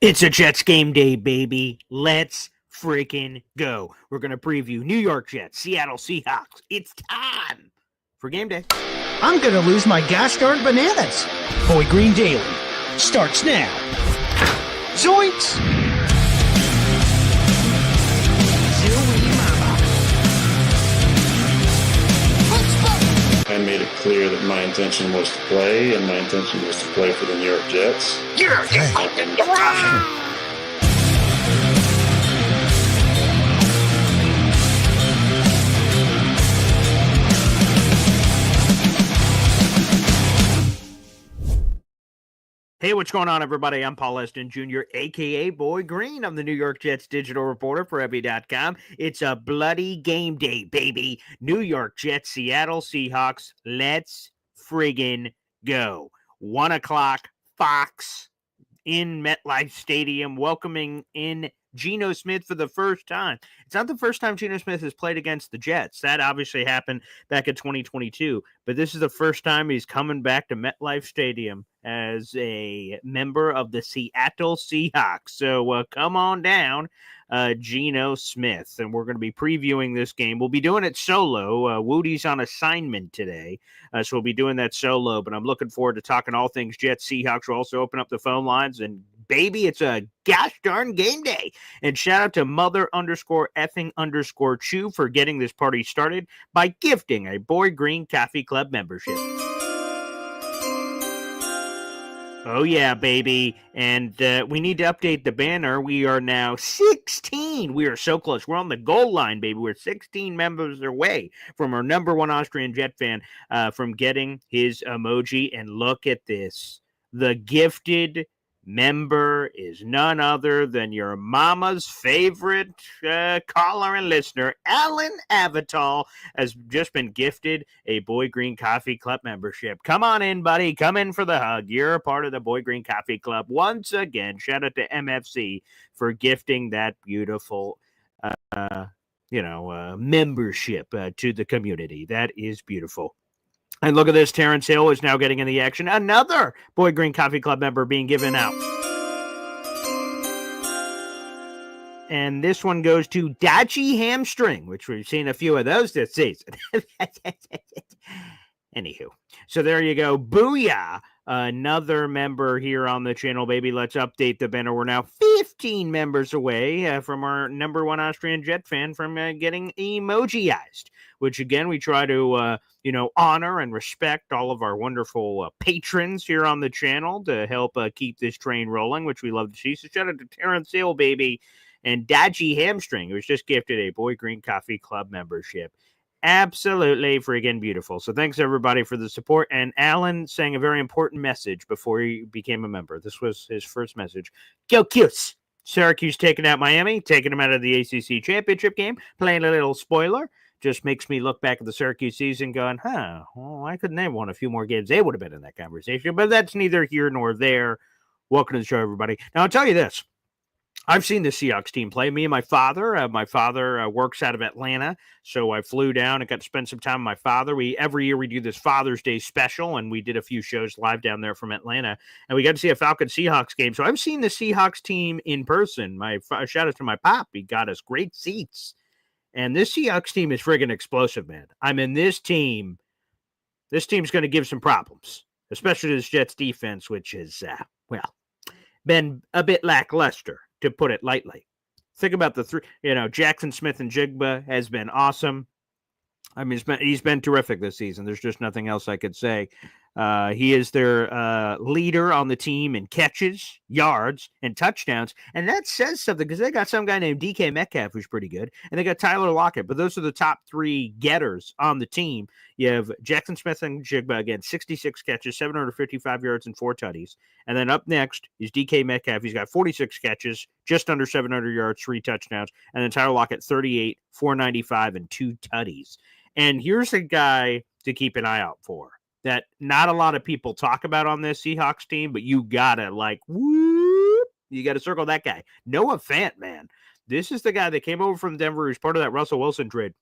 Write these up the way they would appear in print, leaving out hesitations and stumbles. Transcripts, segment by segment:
It's a Jets game day, baby. Let's freaking go. We're going to preview New York Jets, Seattle Seahawks. It's time for game day. I'm going to lose my gosh darn bananas. Boy Green Daily starts now. Zoinks! I made it clear that my intention was to play, and my intention was to play for the New York Jets. Hey, what's going on, everybody? I'm Paul Eston Jr., a.k.a. Boy Green. I'm the New York Jets digital reporter for Ebby.com. It's a bloody game day, baby. New York Jets, Seattle Seahawks. Let's friggin' go. 1 o'clock, Fox in MetLife Stadium, welcoming in Geno Smith for the first time. It's not the first time Geno Smith has played against the Jets. That obviously happened back in 2022, but this is the first time he's coming back to MetLife Stadium as a member of the Seattle Seahawks. So come on down, Geno Smith, and we're going to be previewing this game. We'll be doing it solo. Woody's on assignment today, so we'll be doing that solo, but I'm looking forward to talking all things Jets, Seahawks. We'll also open up the phone lines, and baby, it's a gosh darn game day. And shout out to mother_effing_chew for getting this party started by gifting a Boy Green Coffee Club membership. Oh, yeah, baby. And we need to update the banner. We are now 16. We are so close. We're on the goal line, baby. We're 16 members away from our number one Austrian Jet fan from getting his emoji. And look at this. The gifted member is none other than your mama's favorite caller and listener, Alan Avatal, has just been gifted a Boy Green Coffee Club membership. Come on in, buddy. Come in for the hug. You're a part of the Boy Green Coffee Club. Once again, shout out to MFC for gifting that beautiful membership to the community. That is beautiful. And look at this, Terrence Hill is now getting in the action. Another Boy Green Coffee Club member being given out. And this one goes to Dodgy Hamstring, which we've seen a few of those this season. Anywho, so there you go. Booyah. Another member here on the channel, baby. Let's update the banner. We're now 15 members away from our number one Austrian Jet fan from getting emojiized, which again, we try to, honor and respect all of our wonderful patrons here on the channel to help keep this train rolling, which we love to see. So shout out to Terrence Hill, baby, and Dodgy Hamstring, who was just gifted a Boy Green Coffee Club membership. Absolutely friggin' beautiful. So thanks, everybody, for the support. And Alan saying a very important message before he became a member. This was his first message. Go Cuse! Syracuse taking out Miami, taking them out of the ACC championship game, playing a little spoiler. Just makes me look back at the Syracuse season going, why couldn't they have won a few more games? They would have been in that conversation. But that's neither here nor there. Welcome to the show, everybody. Now, I'll tell you this. I've seen the Seahawks team play. Me and my father works out of Atlanta, so I flew down and got to spend some time with my father. Every year we do this Father's Day special, and we did a few shows live down there from Atlanta, and we got to see a Falcons-Seahawks game. So I've seen the Seahawks team in person. Shout out to my pop. He got us great seats, and this Seahawks team is friggin' explosive, man. I mean, this team's going to give some problems, especially to this Jets defense, which is, been a bit lackluster, to put it lightly. Think about the three, Jackson Smith and Jigba has been awesome. I mean, he's been terrific this season. There's just nothing else I could say. He is their leader on the team in catches, yards, and touchdowns. And that says something because they got some guy named DK Metcalf who's pretty good. And they got Tyler Lockett. But those are the top three getters on the team. You have Jackson Smith and Jigba, again, 66 catches, 755 yards, and 4 tutties. And then up next is DK Metcalf. He's got 46 catches, just under 700 yards, 3 touchdowns. And then Tyler Lockett, 38, 495, and 2 tutties. And here's a guy to keep an eye out for that not a lot of people talk about on this Seahawks team, but you gotta you gotta circle that guy. Noah Fant, man. This is the guy that came over from Denver who's part of that Russell Wilson trade.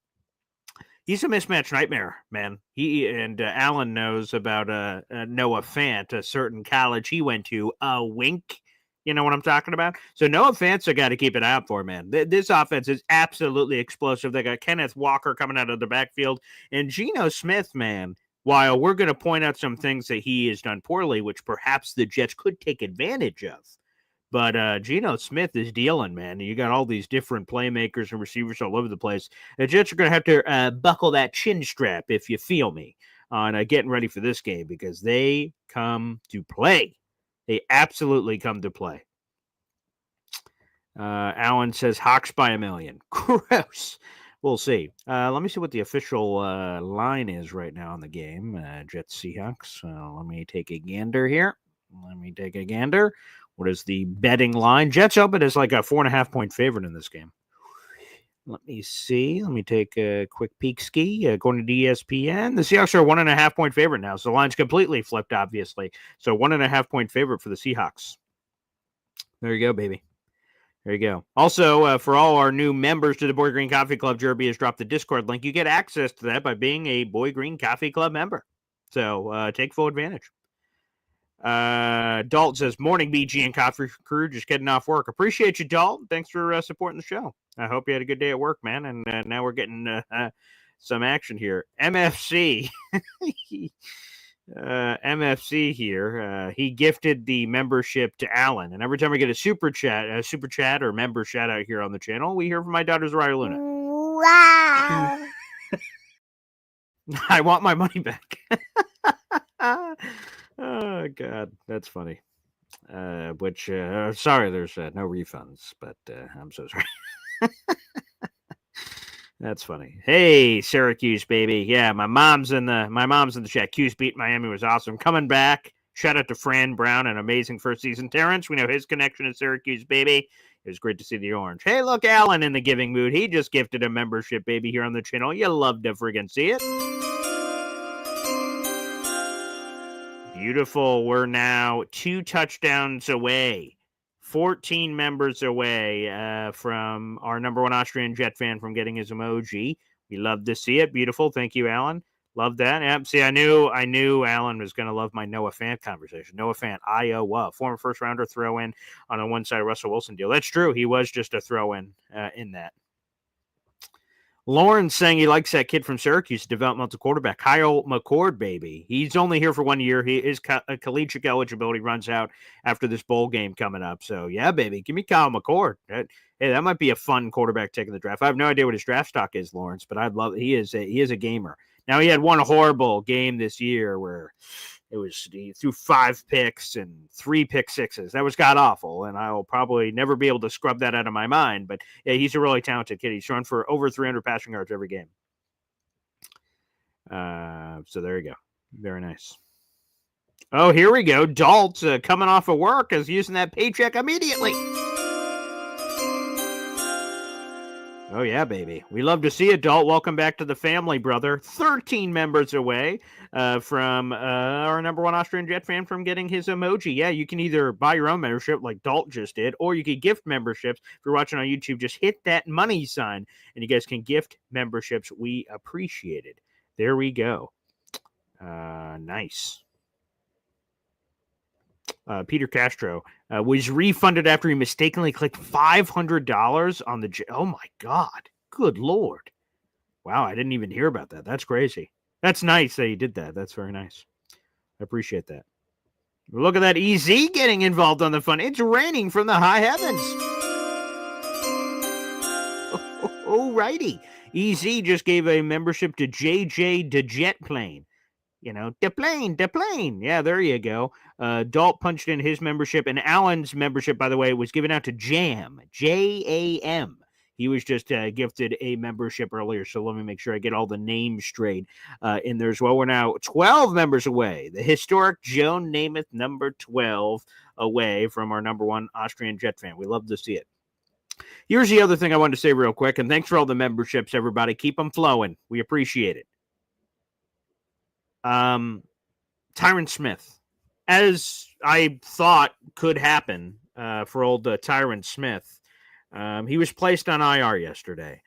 He's a mismatch nightmare, man. He and Alan knows about Noah Fant, a certain college he went to. A wink, You know what I'm talking about? So Noah Fant's got to keep an eye out for, man. This offense is absolutely explosive. They got Kenneth Walker coming out of the backfield. And Geno Smith, man, while we're going to point out some things that he has done poorly, which perhaps the Jets could take advantage of, but Geno Smith is dealing, man. You got all these different playmakers and receivers all over the place. The Jets are going to have to buckle that chin strap, if you feel me, on getting ready for this game because they come to play. They absolutely come to play. Alan says Hawks by 1,000,000. Gross. We'll see. Let me see what the official line is right now on the game. Jets Seahawks. Let me take a gander here. What is the betting line? Jets open as like a 4.5-point favorite in this game. Let me see. Let me take a quick peek ski. According to ESPN, the Seahawks are a 1.5-point favorite now. So the line's completely flipped, obviously. So 1.5-point favorite for the Seahawks. There you go, baby. There you go. Also, for all our new members to the Boy Green Coffee Club, Jerby has dropped the Discord link. You get access to that by being a Boy Green Coffee Club member. So take full advantage. Dalton says, morning, BG and Coffee Crew, just getting off work. Appreciate you, Dalton. Thanks for supporting the show. I hope you had a good day at work, man. And now we're getting some action here. MFC. MFC here. He gifted the membership to Alan. And every time we get a super chat or member shout out here on the channel, we hear from my daughter, Zariah Luna. Wow. I want my money back. Oh, God. That's funny. Sorry, there's no refunds, but I'm so sorry. That's funny. Hey, Syracuse, baby. Yeah, my mom's in the chat. Cuse beat Miami was awesome. Coming back. Shout out to Fran Brown, an amazing first season. Terrence, we know his connection to Syracuse, baby. It was great to see the orange. Hey, look, Alan in the giving mood. He just gifted a membership, baby, here on the channel. You love to friggin' see it. Beautiful. We're now 2 touchdowns away. 14 members away from our number one Austrian Jet fan from getting his emoji. We love to see it. Beautiful. Thank you, Alan. Love that. Yep. See, I knew Alan was going to love my Noah Fant conversation. Noah Fant, Iowa, former first-rounder throw-in on a one-side Russell Wilson deal. That's true. He was just a throw-in in that. Lauren's saying he likes that kid from Syracuse, developmental quarterback, Kyle McCord, baby. He's only here for 1 year. His collegiate eligibility runs out after this bowl game coming up. So, yeah, baby, give me Kyle McCord. Hey, that might be a fun quarterback taking the draft. I have no idea what his draft stock is, Lawrence, but I'd love it. He is a gamer. Now, he had one horrible game this year where he threw 5 picks and 3 pick sixes. That was god-awful, and I will probably never be able to scrub that out of my mind. But, yeah, he's a really talented kid. He's run for over 300 passing yards every game. So there you go. Very nice. Oh, here we go. Dalt coming off of work is using that paycheck immediately. Oh, yeah, baby. We love to see it, Dalt. Welcome back to the family, brother. 13 members away from our number one Austrian Jet fan from getting his emoji. Yeah, you can either buy your own membership like Dalt just did, or you can gift memberships. If you're watching on YouTube, just hit that money sign, and you guys can gift memberships. We appreciate it. There we go. Nice. Peter Castro was refunded after he mistakenly clicked $500 on the... Oh, my God. Good Lord. Wow, I didn't even hear about that. That's crazy. That's nice that he did that. That's very nice. I appreciate that. Look at that EZ getting involved on the fun. It's raining from the high heavens. Oh, righty. EZ just gave a membership to JJ the Jet Plane. You know, the plane. Yeah, there you go. Dalt punched in his membership, and Alan's membership, by the way, was given out to Jam, Jam. He was just gifted a membership earlier, so let me make sure I get all the names straight in there as well. We're now 12 members away. The historic Joan Namath, number 12, away from our number one Austrian Jet fan. We love to see it. Here's the other thing I wanted to say real quick, and thanks for all the memberships, everybody. Keep them flowing. We appreciate it. Tyron Smith, as I thought could happen for old Tyron Smith, he was placed on IR yesterday,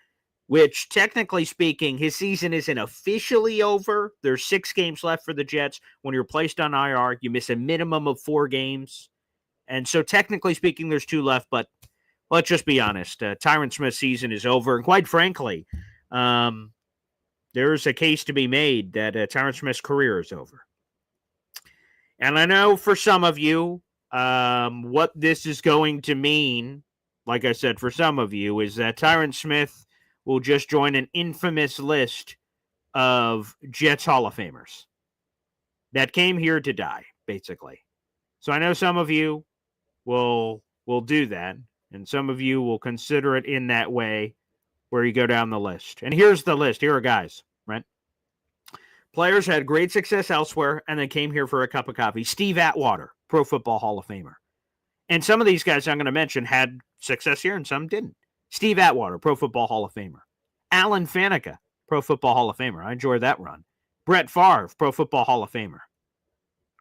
which technically speaking, his season isn't officially over. There's 6 games left for the Jets. When you're placed on IR, you miss a minimum of 4 games. And so technically speaking, there's 2 left, but let's just be honest. Tyron Smith's season is over. And quite frankly, there's a case to be made that Tyron Smith's career is over. And I know for some of you, what this is going to mean, like I said, for some of you, is that Tyron Smith will just join an infamous list of Jets Hall of Famers that came here to die, basically. So I know some of you will do that, and some of you will consider it in that way where you go down the list. And here's the list. Here are guys, right? Players had great success elsewhere and then came here for a cup of coffee. Steve Atwater, Pro Football Hall of Famer. And some of these guys I'm going to mention had success here and some didn't. Steve Atwater, Pro Football Hall of Famer. Alan Faneca, Pro Football Hall of Famer. I enjoyed that run. Brett Favre, Pro Football Hall of Famer.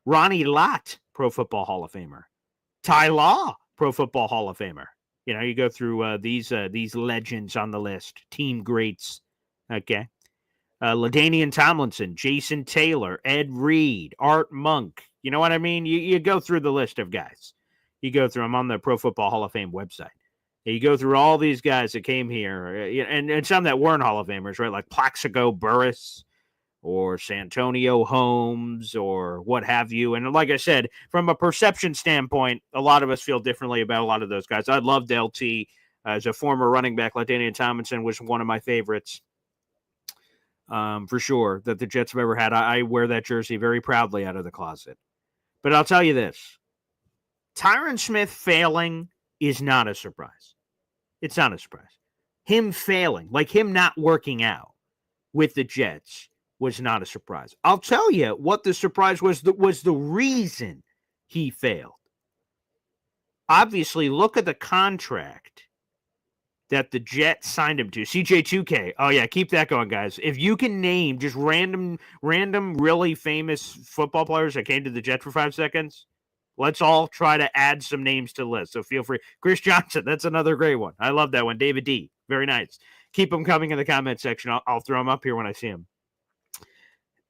Ronnie Lott, Pro Football Hall of Famer. Ty Law, Pro Football Hall of Famer. You know, you go through these legends on the list, team greats. Okay. LaDainian Tomlinson, Jason Taylor, Ed Reed, Art Monk. You know what I mean? You go through the list of guys. You go through them on the Pro Football Hall of Fame website. You go through all these guys that came here, and some that weren't Hall of Famers, right? Like Plaxico Burress or Santonio Holmes or what have you. And like I said, from a perception standpoint, a lot of us feel differently about a lot of those guys. I loved LT as a former running back. LaDainian Tomlinson was one of my favorites. For sure, that the Jets have ever had. I wear that jersey very proudly out of the closet. But I'll tell you this. Tyron Smith failing is not a surprise. It's not a surprise. Him failing, like him not working out with the Jets, was not a surprise. I'll tell you what the surprise was the reason he failed. Obviously, look at the contract that the Jets signed him to. CJ2K. Oh, yeah, keep that going, guys. If you can name just random, really famous football players that came to the Jets for 5 seconds, let's all try to add some names to the list. So feel free. Chris Johnson, that's another great one. I love that one. David D, very nice. Keep them coming in the comment section. I'll throw them up here when I see them.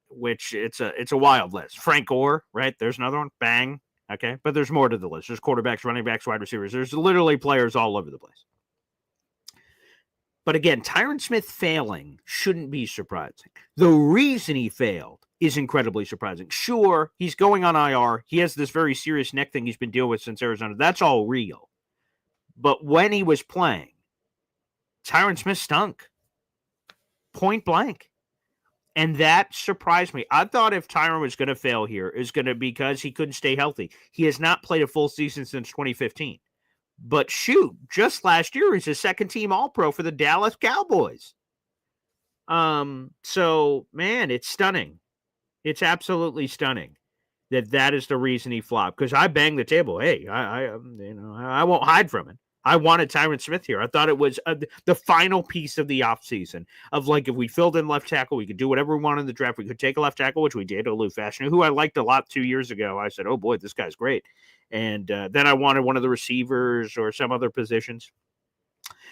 Which it's a wild list. Frank Gore, right? There's another one. Bang. Okay, but there's more to the list. There's quarterbacks, running backs, wide receivers. There's literally players all over the place. But again, Tyron Smith failing shouldn't be surprising. The reason he failed is incredibly surprising. Sure, he's going on IR. He has this very serious neck thing he's been dealing with since Arizona. That's all real. But when he was playing, Tyron Smith stunk. Point blank. And that surprised me. I thought if Tyron was going to fail here, it was going to be because he couldn't stay healthy. He has not played a full season since 2015. But shoot, just last year, he's a second-team All-Pro for the Dallas Cowboys. So, man, it's stunning. It's absolutely stunning that is the reason he flopped. Because I banged the table. Hey, I won't hide from it. I wanted Tyron Smith here. I thought it was the final piece of the offseason of, like, if we filled in left tackle, we could do whatever we wanted in the draft. We could take a left tackle, which we did, Olu Fashanu, who I liked a lot 2 years ago. I said, oh, boy, this guy's great. And then I wanted one of the receivers or some other positions.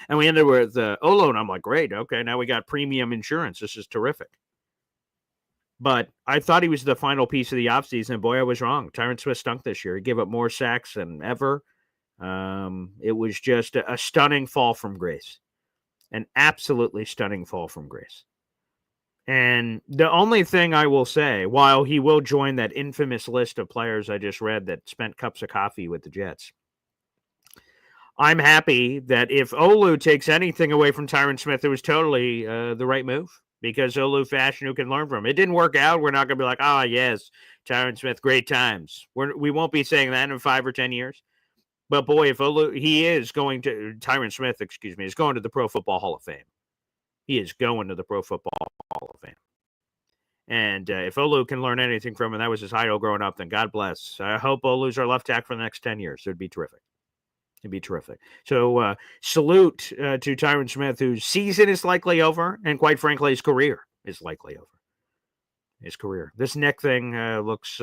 And we ended with Olo, and I'm like, great, okay, now we got premium insurance. This is terrific. But I thought he was the final piece of the offseason, and boy, I was wrong. Tyron Smith stunk this year. He gave up more sacks than ever. It was just a stunning fall from grace. An absolutely stunning fall from grace. And the only thing I will say, while he will join that infamous list of players I just read that spent cups of coffee with the Jets, I'm happy that if Olu takes anything away from Tyron Smith, it was totally the right move, because Olu Fashanu can learn from it. It didn't work out. We're not going to be like, oh, yes, Tyron Smith, great times. We won't be saying that in 5 or 10 years. But boy, if Tyron Smith, is going to the Pro Football Hall of Fame. He is going to the Pro Football Hall of Fame. And if Olu can learn anything from him, that was his idol growing up, then God bless. I hope Olu's our left tackle for the next 10 years. It would be terrific. It'd be terrific. So salute to Tyron Smith, whose season is likely over, and quite frankly, his career is likely over. His career. This neck thing looks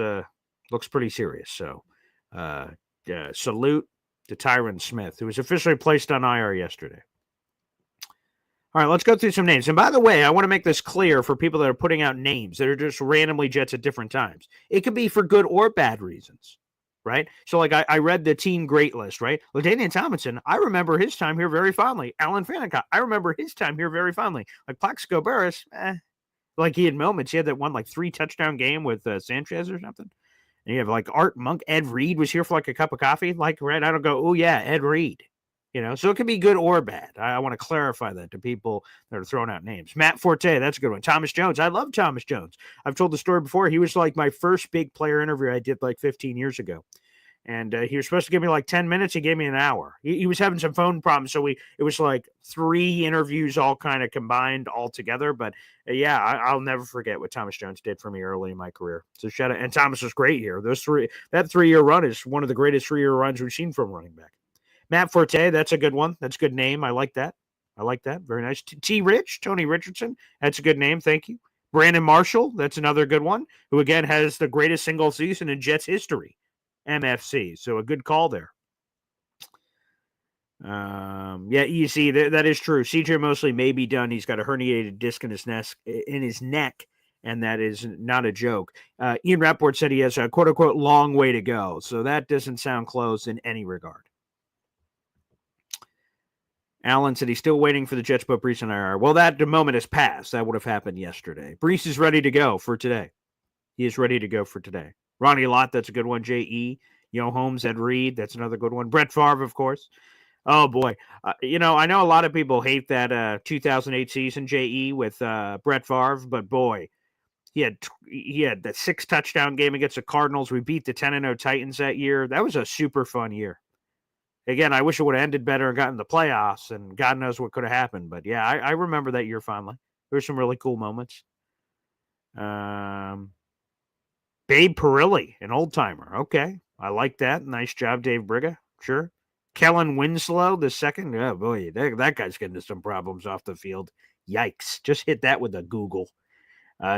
pretty serious. So salute to Tyron Smith, who was officially placed on IR yesterday. All right, let's go through some names. And by the way, I want to make this clear for people that are putting out names that are just randomly Jets at different times. It could be for good or bad reasons, right? So, like, I read the team great list, right? LaDainian Tomlinson, I remember his time here very fondly. Alan Faneca, I remember his time here very fondly. Like, Plaxico Burress, like, he had moments. He had that one, like, 3-touchdown game with Sanchez or something. And you have, like, Art Monk. Ed Reed was here for, like, a cup of coffee. Like, right? I don't go, oh, yeah, Ed Reed. So it can be good or bad. I want to clarify that to people that are throwing out names. Matt Forte, that's a good one. Thomas Jones, I love Thomas Jones. I've told the story before. He was like my first big player interview I did like 15 years ago. And he was supposed to give me like 10 minutes. He gave me an hour. He was having some phone problems. So it was like 3 interviews all kind of combined all together. But yeah, I'll never forget what Thomas Jones did for me early in my career. So shout out. And Thomas was great here. That 3-year run is one of the greatest 3-year runs we've seen from running back. Matt Forte, that's a good one. That's a good name. I like that. Very nice. Tony Richardson, that's a good name. Thank you. Brandon Marshall, that's another good one, who again has the greatest single season in Jets history, MFC. So a good call there. Yeah, you see, that is true. CJ Mosley may be done. He's got a herniated disc in his neck, and that is not a joke. Ian Rapport said he has a quote-unquote long way to go, so that doesn't sound close in any regard. Allen said he's still waiting for the Jets to put Brees on IR. Well, the moment has passed. That would have happened yesterday. Brees is ready to go for today. He is ready to go for today. Ronnie Lott, that's a good one. J.E. Yo Holmes, Ed Reed, that's another good one. Brett Favre, of course. Oh, boy. I know a lot of people hate that 2008 season, J.E., with Brett Favre, but boy, he had the 6-touchdown game against the Cardinals. We beat the 10-0 Titans that year. That was a super fun year. Again, I wish it would have ended better and gotten the playoffs, and God knows what could have happened. But, yeah, I remember that year fondly. There were some really cool moments. Babe Perilli, an old-timer. Okay, I like that. Nice job, Dave Briga. Sure. Kellen Winslow, the second. Oh, boy, that guy's getting into some problems off the field. Yikes. Just hit that with a Google.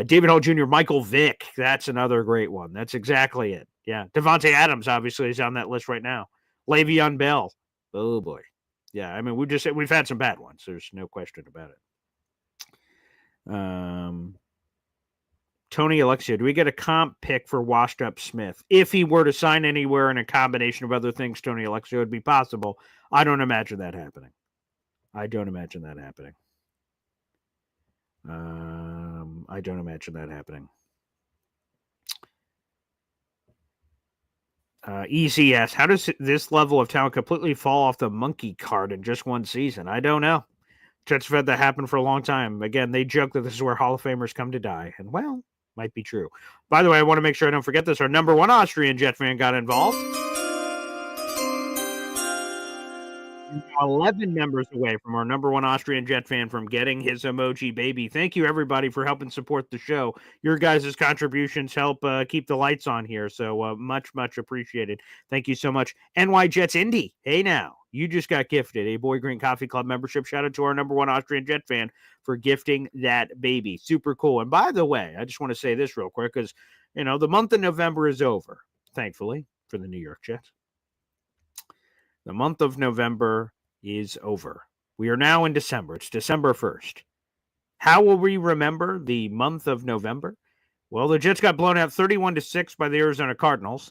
David Hall Jr., Michael Vick. That's another great one. That's exactly it. Yeah. Devontae Adams, obviously, is on that list right now. Le'Veon Bell. Oh, boy. Yeah, I mean, we've had some bad ones. There's no question about it. Tony Alexia, do we get a comp pick for washed up Smith? If he were to sign anywhere in a combination of other things, Tony Alexia, would be possible. I don't imagine that happening. I don't imagine that happening. ECS, how does this level of talent completely fall off the monkey cart in just one season? I don't know. Jets have had that happen for a long time. Again, they joke that this is where Hall of Famers come to die. And, well, might be true. By the way, I want to make sure I don't forget this. Our number 1 Austrian Jet fan got involved. 11 members away from our number 1 Austrian Jet fan from getting his emoji baby. Thank you, everybody, for helping support the show. Your guys' contributions help keep the lights on here, so much, much appreciated. Thank you so much. NY Jets Indy. Hey, now, you just got gifted a Boy Green Coffee Club membership. Shout out to our number 1 Austrian Jet fan for gifting that baby. Super cool. And by the way, I just want to say this real quick because, the month of November is over, thankfully, for the New York Jets. The month of November is over. We are now in December. It's December 1st. How will we remember the month of November? Well, the Jets got blown out 31-6 by the Arizona Cardinals,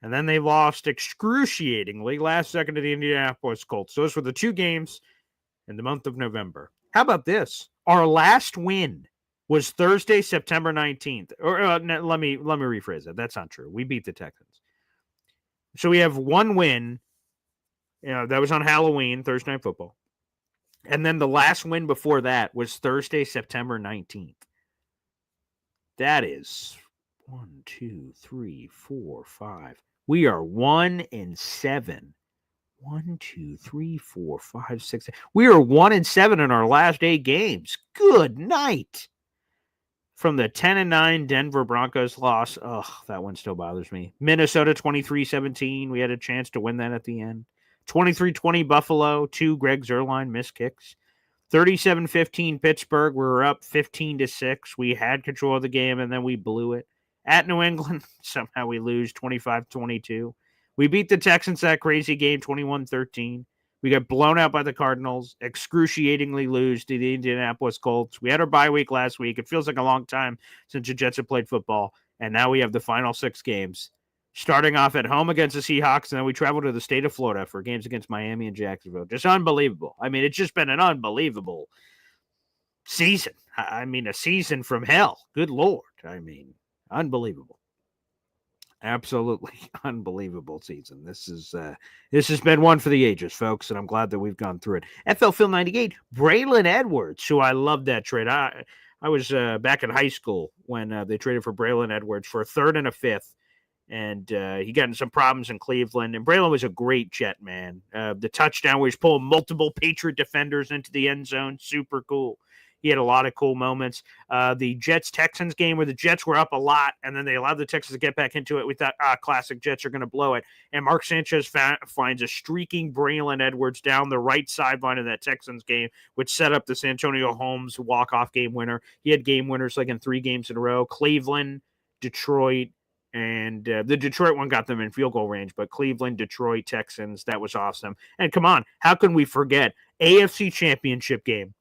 and then they lost excruciatingly last second to the Indianapolis Colts. Those were the 2 games in the month of November. How about this? Our last win was Thursday, September 19th. Or let me rephrase that. That's not true. We beat the Texans. So we have 1 win. That was on Halloween, Thursday Night Football. And then the last win before that was Thursday, September 19th. That is 1, 2, 3, 4, 5. We are 1-7. 1, 2, 3, 4, 5, 6. We are 1-7 in our last 8 games. Good night. From the 10-9 Denver Broncos loss. Ugh, that one still bothers me. Minnesota 23-17. We had a chance to win that at the end. 23-20 Buffalo, 2 Greg Zuerlein missed kicks. 37-15 Pittsburgh, we were up 15-6. We had control of the game, and then we blew it. At New England, somehow we lose 25-22. We beat the Texans that crazy game, 21-13. We got blown out by the Cardinals, excruciatingly lose to the Indianapolis Colts. We had our bye week last week. It feels like a long time since the Jets have played football, and now we have the final 6 games. starting off at home against the Seahawks, and then we travel to the state of Florida for games against Miami and Jacksonville. Just unbelievable. I mean, it's just been an unbelievable season. I mean, a season from hell. Good Lord. I mean, unbelievable. Absolutely unbelievable season. This has been one for the ages, folks, and I'm glad that we've gone through it. FL Phil 98, Braylon Edwards, who I love that trade. I was back in high school when they traded for Braylon Edwards for a third and a fifth, and he got in some problems in Cleveland. And Braylon was a great Jet, man. The touchdown where he's pulling multiple Patriot defenders into the end zone, super cool. He had a lot of cool moments. The Jets-Texans game where the Jets were up a lot, and then they allowed the Texans to get back into it. We thought, classic Jets are going to blow it. And Mark Sanchez finds a streaking Braylon Edwards down the right sideline in that Texans game, which set up the San Antonio Holmes walk-off game winner. He had game winners like in 3 games in a row. Cleveland, Detroit, and the Detroit one got them in field goal range, but Cleveland, Detroit, Texans, that was awesome. And come on, how can we forget AFC Championship game?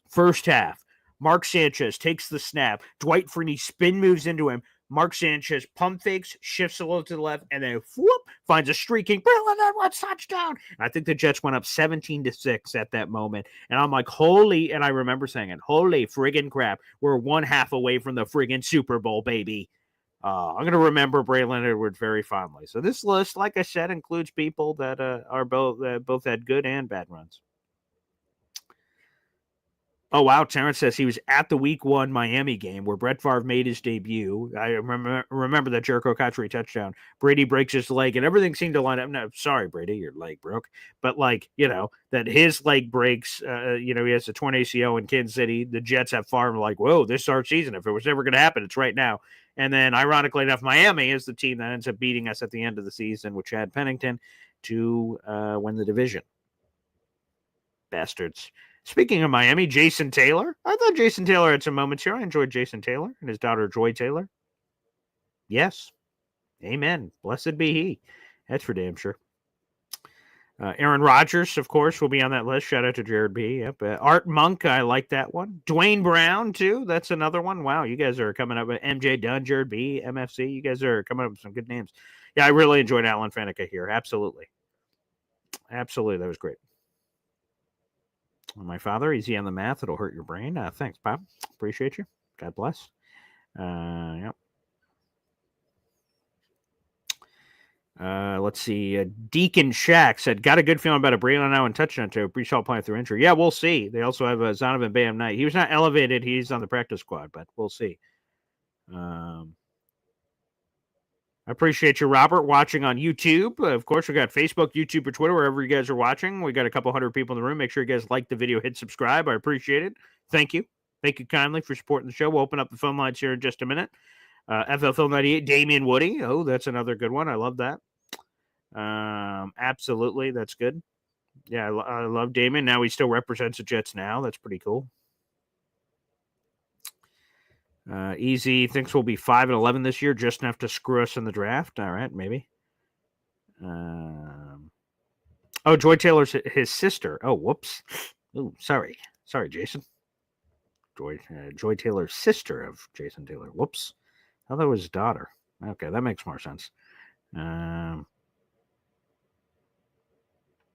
First half, Mark Sanchez takes the snap. Dwight Freeney spin moves into him. Mark Sanchez pump fakes, shifts a little to the left, and then whoop, finds a streaking Braylon Edwards touchdown. And I think the Jets went up 17-6 at that moment. And I'm like, holy, and I remember saying it, holy friggin' crap. We're 1/2 away from the friggin' Super Bowl, baby. I'm going to remember Braylon Edwards very fondly. So this list, like I said, includes people that are both had good and bad runs. Oh, wow. Terrence says he was at the Week 1 Miami game where Brett Favre made his debut. I remember that Jericho Cotchery touchdown. Brady breaks his leg, and everything seemed to line up. No, sorry, Brady, your leg broke. But, that his leg breaks, he has a torn ACL in Kansas City. The Jets have Favre like, whoa, this is our season. If it was ever going to happen, it's right now. And then, ironically enough, Miami is the team that ends up beating us at the end of the season with Chad Pennington to win the division. Bastards. Speaking of Miami, Jason Taylor. I thought Jason Taylor had some moments here. I enjoyed Jason Taylor and his daughter, Joy Taylor. Yes. Amen. Blessed be he. That's for damn sure. Aaron Rodgers, of course, will be on that list. Shout out to Jared B. Yep. Art Monk, I like that one. Dwayne Brown, too. That's another one. Wow, you guys are coming up with MJ Dunn, Jared B, MFC. You guys are coming up with some good names. Yeah, I really enjoyed Alan Faneca here. Absolutely. Absolutely. That was great. My father, easy on the math. It'll hurt your brain. Thanks, Bob. Appreciate you. God bless. Yep. Let's see. Deacon Shack said, got a good feeling about a Braylon now and touchdown to Brees Hall playing through injury. Yeah, we'll see. They also have Zonovan Bayham Knight. He was not elevated. He's on the practice squad, but we'll see. I appreciate you, Robert, watching on YouTube. Of course, we got Facebook, YouTube, or Twitter, wherever you guys are watching. We got a couple hundred people in the room. Make sure you guys like the video, hit subscribe. I appreciate it. Thank you. Thank you kindly for supporting the show. We'll open up the phone lines here in just a minute. FFL 98, Damian Woody. Oh, that's another good one. I love that. Absolutely. That's good. Yeah, I love Damian. Now he still represents the Jets now. That's pretty cool. Easy thinks we'll be 5-11 this year, just enough to screw us in the draft. All right, maybe. Joy Taylor's his sister. Oh, whoops. Oh, sorry, Jason. Joy Taylor's sister of Jason Taylor. Whoops. I thought that was his daughter. Okay, that makes more sense.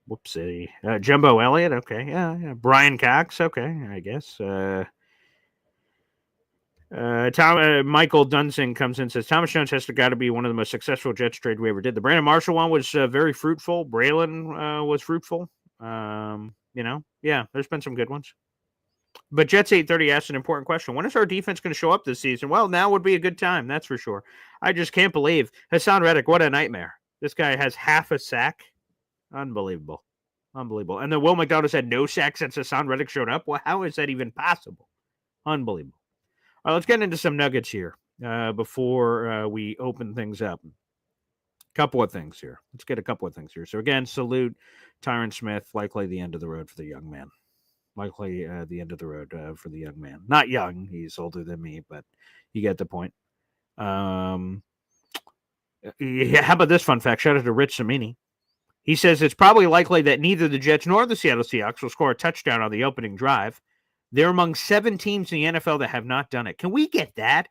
Whoopsie. Jumbo Elliott. Okay, yeah. Brian Cox. Okay, I guess. Michael Dunsing comes in and says, Thomas Jones has got to be one of the most successful Jets trade we ever did. The Brandon Marshall one was very fruitful. Braylon was fruitful. Yeah, there's been some good ones. But Jets 830 asked an important question. When is our defense going to show up this season? Well, now would be a good time, that's for sure. I just can't believe. Hassan Reddick, what a nightmare. This guy has half a sack. Unbelievable. And then Will McDonald said no sack since Hassan Reddick showed up. Well, how is that even possible? Unbelievable. All right, let's get into some nuggets here before we open things up. Couple of things here. Let's get a couple of things here. So, again, salute Tyron Smith. Likely the end of the road for the young man. Not young. He's older than me, but you get the point. Yeah, how about this fun fact? Shout out to Rich Samini. He says it's probably likely that neither the Jets nor the Seattle Seahawks will score a touchdown on the opening drive. They're among 7 teams in the NFL that have not done it. Can we get that?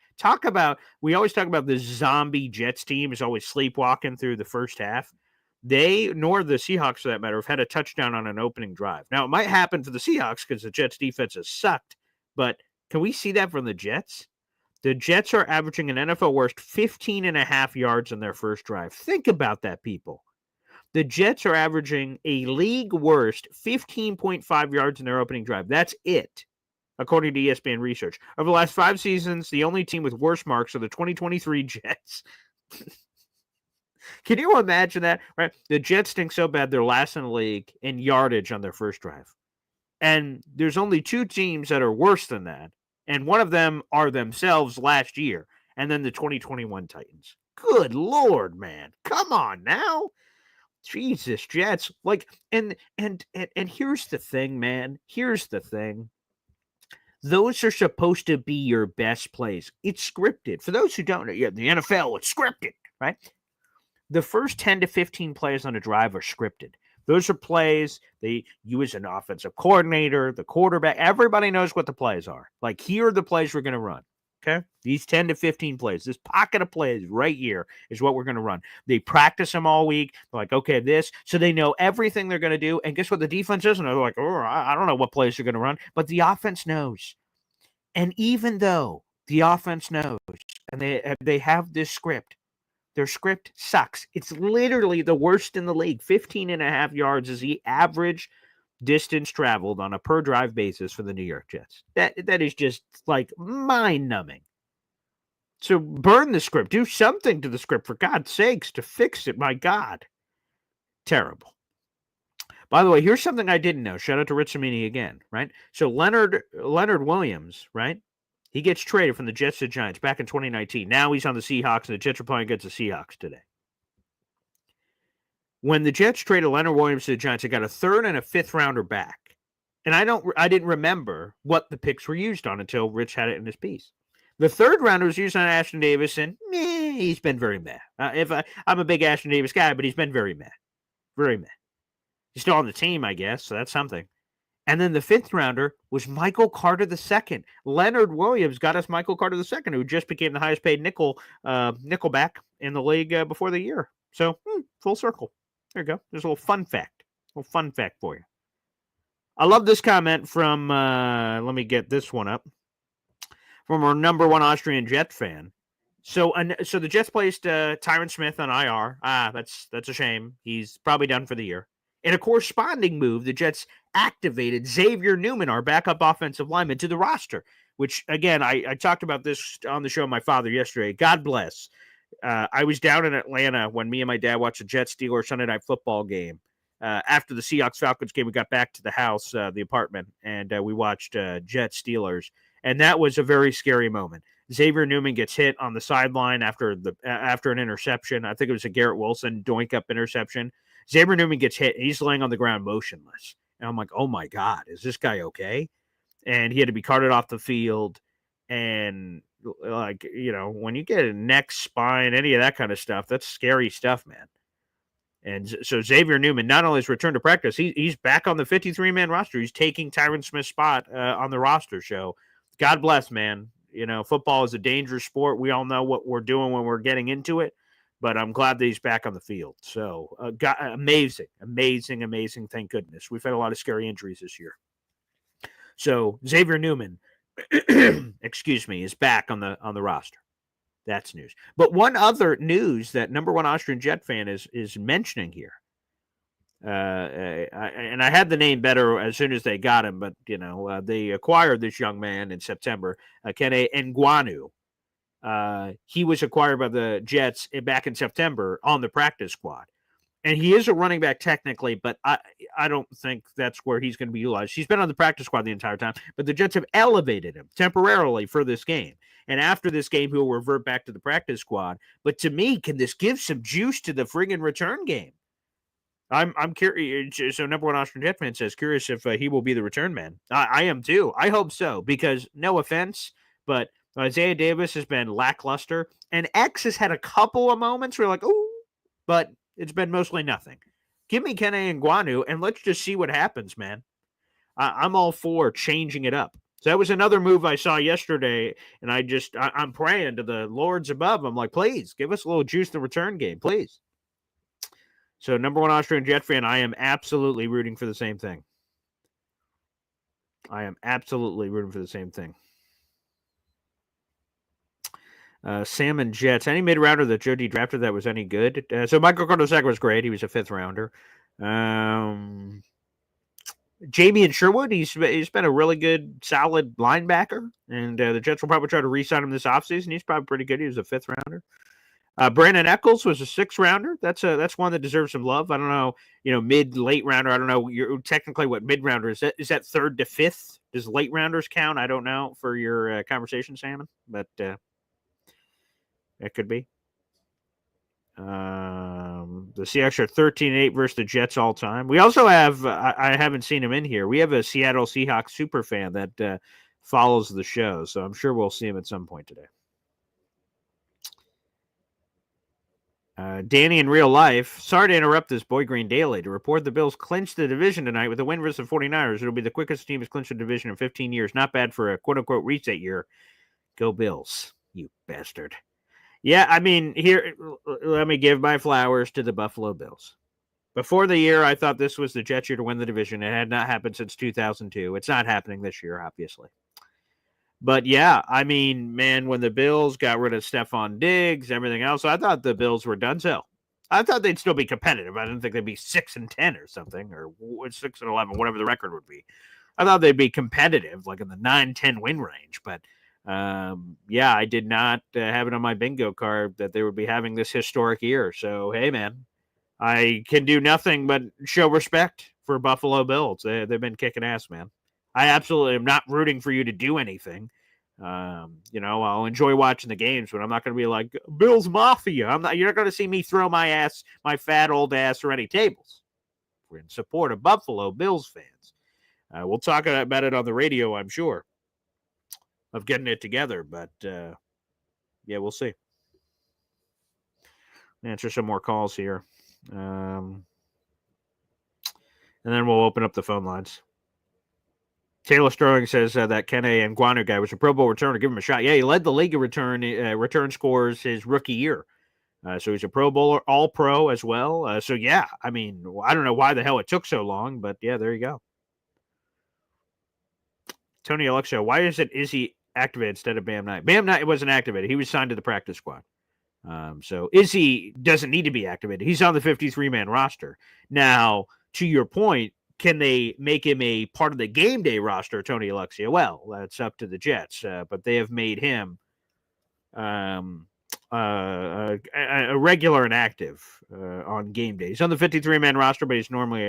We always talk about the zombie Jets team is always sleepwalking through the first half. They, nor the Seahawks for that matter, have had a touchdown on an opening drive. Now, it might happen for the Seahawks because the Jets defense has sucked, but can we see that from the Jets? The Jets are averaging an NFL worst 15.5 yards in their first drive. Think about that, people. The Jets are averaging a league worst 15.5 yards in their opening drive. That's it, according to ESPN research. Over the last 5 seasons, the only team with worse marks are the 2023 Jets. Can you imagine that? Right? The Jets stink so bad they're last in the league in yardage on their first drive. And there's only 2 teams that are worse than that. And one of them are themselves last year. And then the 2021 Titans. Good Lord, man. Come on now. Jesus, Jets. And here's the thing, man. Here's the thing. Those are supposed to be your best plays. It's scripted. For those who don't know, the NFL, it's scripted, right? The first 10 to 15 plays on a drive are scripted. Those are plays you as an offensive coordinator, the quarterback, everybody knows what the plays are. Like, here are the plays we're going to run. Okay? These 10 to 15 plays, this pocket of plays right here is what we're going to run. They practice them all week. They're like, okay, this. So they know everything they're going to do. And guess what the defense is? And they're like, oh, I don't know what plays they're going to run. But the offense knows. And even though the offense knows and they have this script, their script sucks. It's literally the worst in the league. 15.5 yards is the average distance traveled on a per drive basis for the New York Jets. That is just like mind-numbing. So burn the script. Do something to the script, for God's sakes, to fix it. My God. Terrible. By the way, here's something I didn't know. Shout out to Rich Cimini again, right? So Leonard Williams, right? He gets traded from the Jets to the Giants back in 2019. Now he's on the Seahawks, and the Jets are playing against the Seahawks today. When the Jets traded Leonard Williams to the Giants, they got a 3rd and a 5th rounder back. And I didn't remember what the picks were used on until Rich had it in his piece. The 3rd rounder was used on Ashton Davis, and he's been very meh. I'm a big Ashton Davis guy, but he's been very meh. Very meh. He's still on the team, I guess, so that's something. And then the 5th rounder was Michael Carter II. Leonard Williams got us Michael Carter II, who just became the highest paid nickelback in the league before the year. So, full circle. There you go. There's a little fun fact. For you. I love this comment from, let me get this one up, from our number 1 Austrian Jet fan. So the Jets placed Tyron Smith on IR. That's a shame. He's probably done for the year. In a corresponding move, the Jets activated Xavier Newman, our backup offensive lineman, to the roster, which, again, I talked about this on the show with my father yesterday. God bless. I was down in Atlanta when me and my dad watched the Jets-Steelers Sunday Night Football game. After the Seahawks-Falcons game, we got back to the house, the apartment, and we watched Jets-Steelers. And that was a very scary moment. Xavier Newman gets hit on the sideline after an interception. I think it was a Garrett Wilson doink-up interception. Xavier Newman gets hit. He's laying on the ground motionless. And I'm like, oh, my God, is this guy okay? And he had to be carted off the field. And, like, when you get a neck, spine, any of that kind of stuff, that's scary stuff, man. And so Xavier Newman not only has returned to practice, he's back on the 53-man roster. He's taking Tyron Smith's spot on the roster. So God bless, man. Football is a dangerous sport. We all know what we're doing when we're getting into it. But I'm glad that he's back on the field. So, amazing. Thank goodness. We've had a lot of scary injuries this year. So, Xavier Newman, is back on the roster. That's news. But one other news that number 1 Austrian Jet fan is mentioning here. And I had the name better as soon as they got him, but, they acquired this young man in September, Kene Nguanu. He was acquired by the Jets back in September on the practice squad. And he is a running back technically, but I don't think that's where he's going to be utilized. He's been on the practice squad the entire time, but the Jets have elevated him temporarily for this game. And after this game, he'll revert back to the practice squad. But to me, can this give some juice to the friggin' return game? I'm curious. So number 1 Austrian Jet fan says, curious if he will be the return man. I am too. I hope so, because no offense, but Isaiah Davis has been lackluster, and X has had a couple of moments where you're like, ooh, but it's been mostly nothing. Give me Kene Nguanu, and let's just see what happens, man. I'm all for changing it up. So that was another move I saw yesterday, and I'm praying to the lords above. I'm like, please give us a little juice in the return game, please. So number one Austrian Jet fan, I am absolutely rooting for the same thing. Salmon Jets. Any mid-rounder that Jody drafted that was any good? So Michael Cardosac was great. He was a 5th rounder. Jamie and Sherwood, he's been a really good, solid linebacker, and the Jets will probably try to re-sign him this offseason. He's probably pretty good. He was a 5th rounder. Brandon Eccles was a 6th rounder. That's one that deserves some love. I don't know, mid, late rounder. I don't know. You're technically what mid rounder is that? Is that 3rd to 5th? Does late rounders count? I don't know for your conversation, Salmon, but it could be. The Seahawks are 13-8 versus the Jets all time. We also have, I haven't seen him in here. We have a Seattle Seahawks super fan that follows the show, so I'm sure we'll see him at some point today. Danny in real life. Sorry to interrupt this Boy Green Daily to report the Bills clinched the division tonight with a win versus the 49ers. It'll be the quickest team has clinched the division in 15 years. Not bad for a quote-unquote reset year. Go Bills, you bastard. Yeah, I mean, here, let me give my flowers to the Buffalo Bills. Before the year, I thought this was the Jets' year to win the division. It had not happened since 2002. It's not happening this year, obviously. But yeah, I mean, man, when the Bills got rid of Stephon Diggs, everything else, I thought the Bills were done so. I thought they'd still be competitive. I didn't think they'd be 6-10 or something, or 6-11, whatever the record would be. I thought they'd be competitive, like in the 9-10 win range, but yeah, I did not have it on my bingo card that they would be having this historic year. So, hey, man, I can do nothing but show respect for Buffalo Bills. They've been kicking ass, man. I absolutely am not rooting for you to do anything. I'll enjoy watching the games, but I'm not going to be like Bills Mafia. You're not going to see me throw my fat old ass through any tables. We're in support of Buffalo Bills fans. We'll talk about it on the radio, I'm sure, of getting it together, but yeah, we'll see. Answer some more calls here, and then we'll open up the phone lines. Taylor Sterling says that Kene Nguanu guy was a Pro Bowl returner. Give him a shot. Yeah, he led the league of return scores his rookie year. So he's a Pro Bowler, All-Pro as well. So, yeah, I mean, I don't know why the hell it took so long, but, yeah, there you go. Tony Alexio, why is he activated instead of Bam Knight? Bam Knight wasn't activated. He was signed to the practice squad. So Izzy doesn't need to be activated. He's on the 53-man roster. Now, to your point, can they make him a part of the game day roster, Tony Alexia? Well, that's up to the Jets, but they have made him a regular and active on game day. He's on the 53-man roster, but he's normally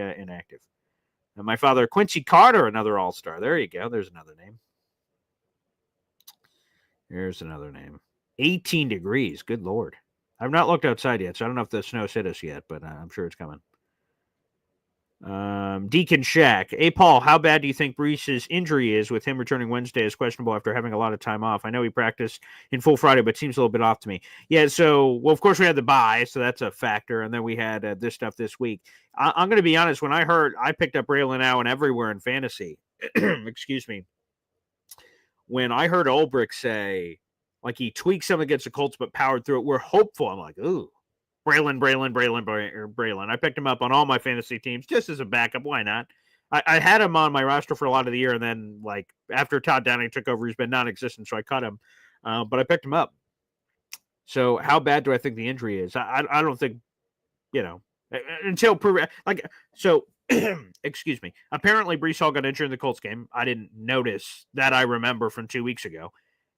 inactive. And my father, Quincy Carter, another all-star. There you go. There's another name. Here's another name. 18 degrees. Good Lord. I've not looked outside yet, so I don't know if the snow's hit us yet, but I'm sure it's coming. Deacon Shack. Hey, Paul, how bad do you think Brees's injury is with him returning Wednesday as questionable after having a lot of time off? I know he practiced in full Friday, but it seems a little bit off to me. Yeah, so, well, of course we had the bye, so that's a factor, and then we had this stuff this week. I'm going to be honest, when I picked up Braylon Allen everywhere in fantasy, excuse me, when I heard Ulbrich say, like, he tweaked some against the Colts but powered through it, we're hopeful. I'm like, ooh. Braylon. I picked him up on all my fantasy teams just as a backup. Why not? I had him on my roster for a lot of the year, and then, like, after Todd Downing took over, he's been non-existent, so I cut him. But I picked him up. So how bad do I think the injury is? I don't think, until so. Excuse me. Apparently, Brees Hall got injured in the Colts game. I didn't notice that. I remember from 2 weeks ago,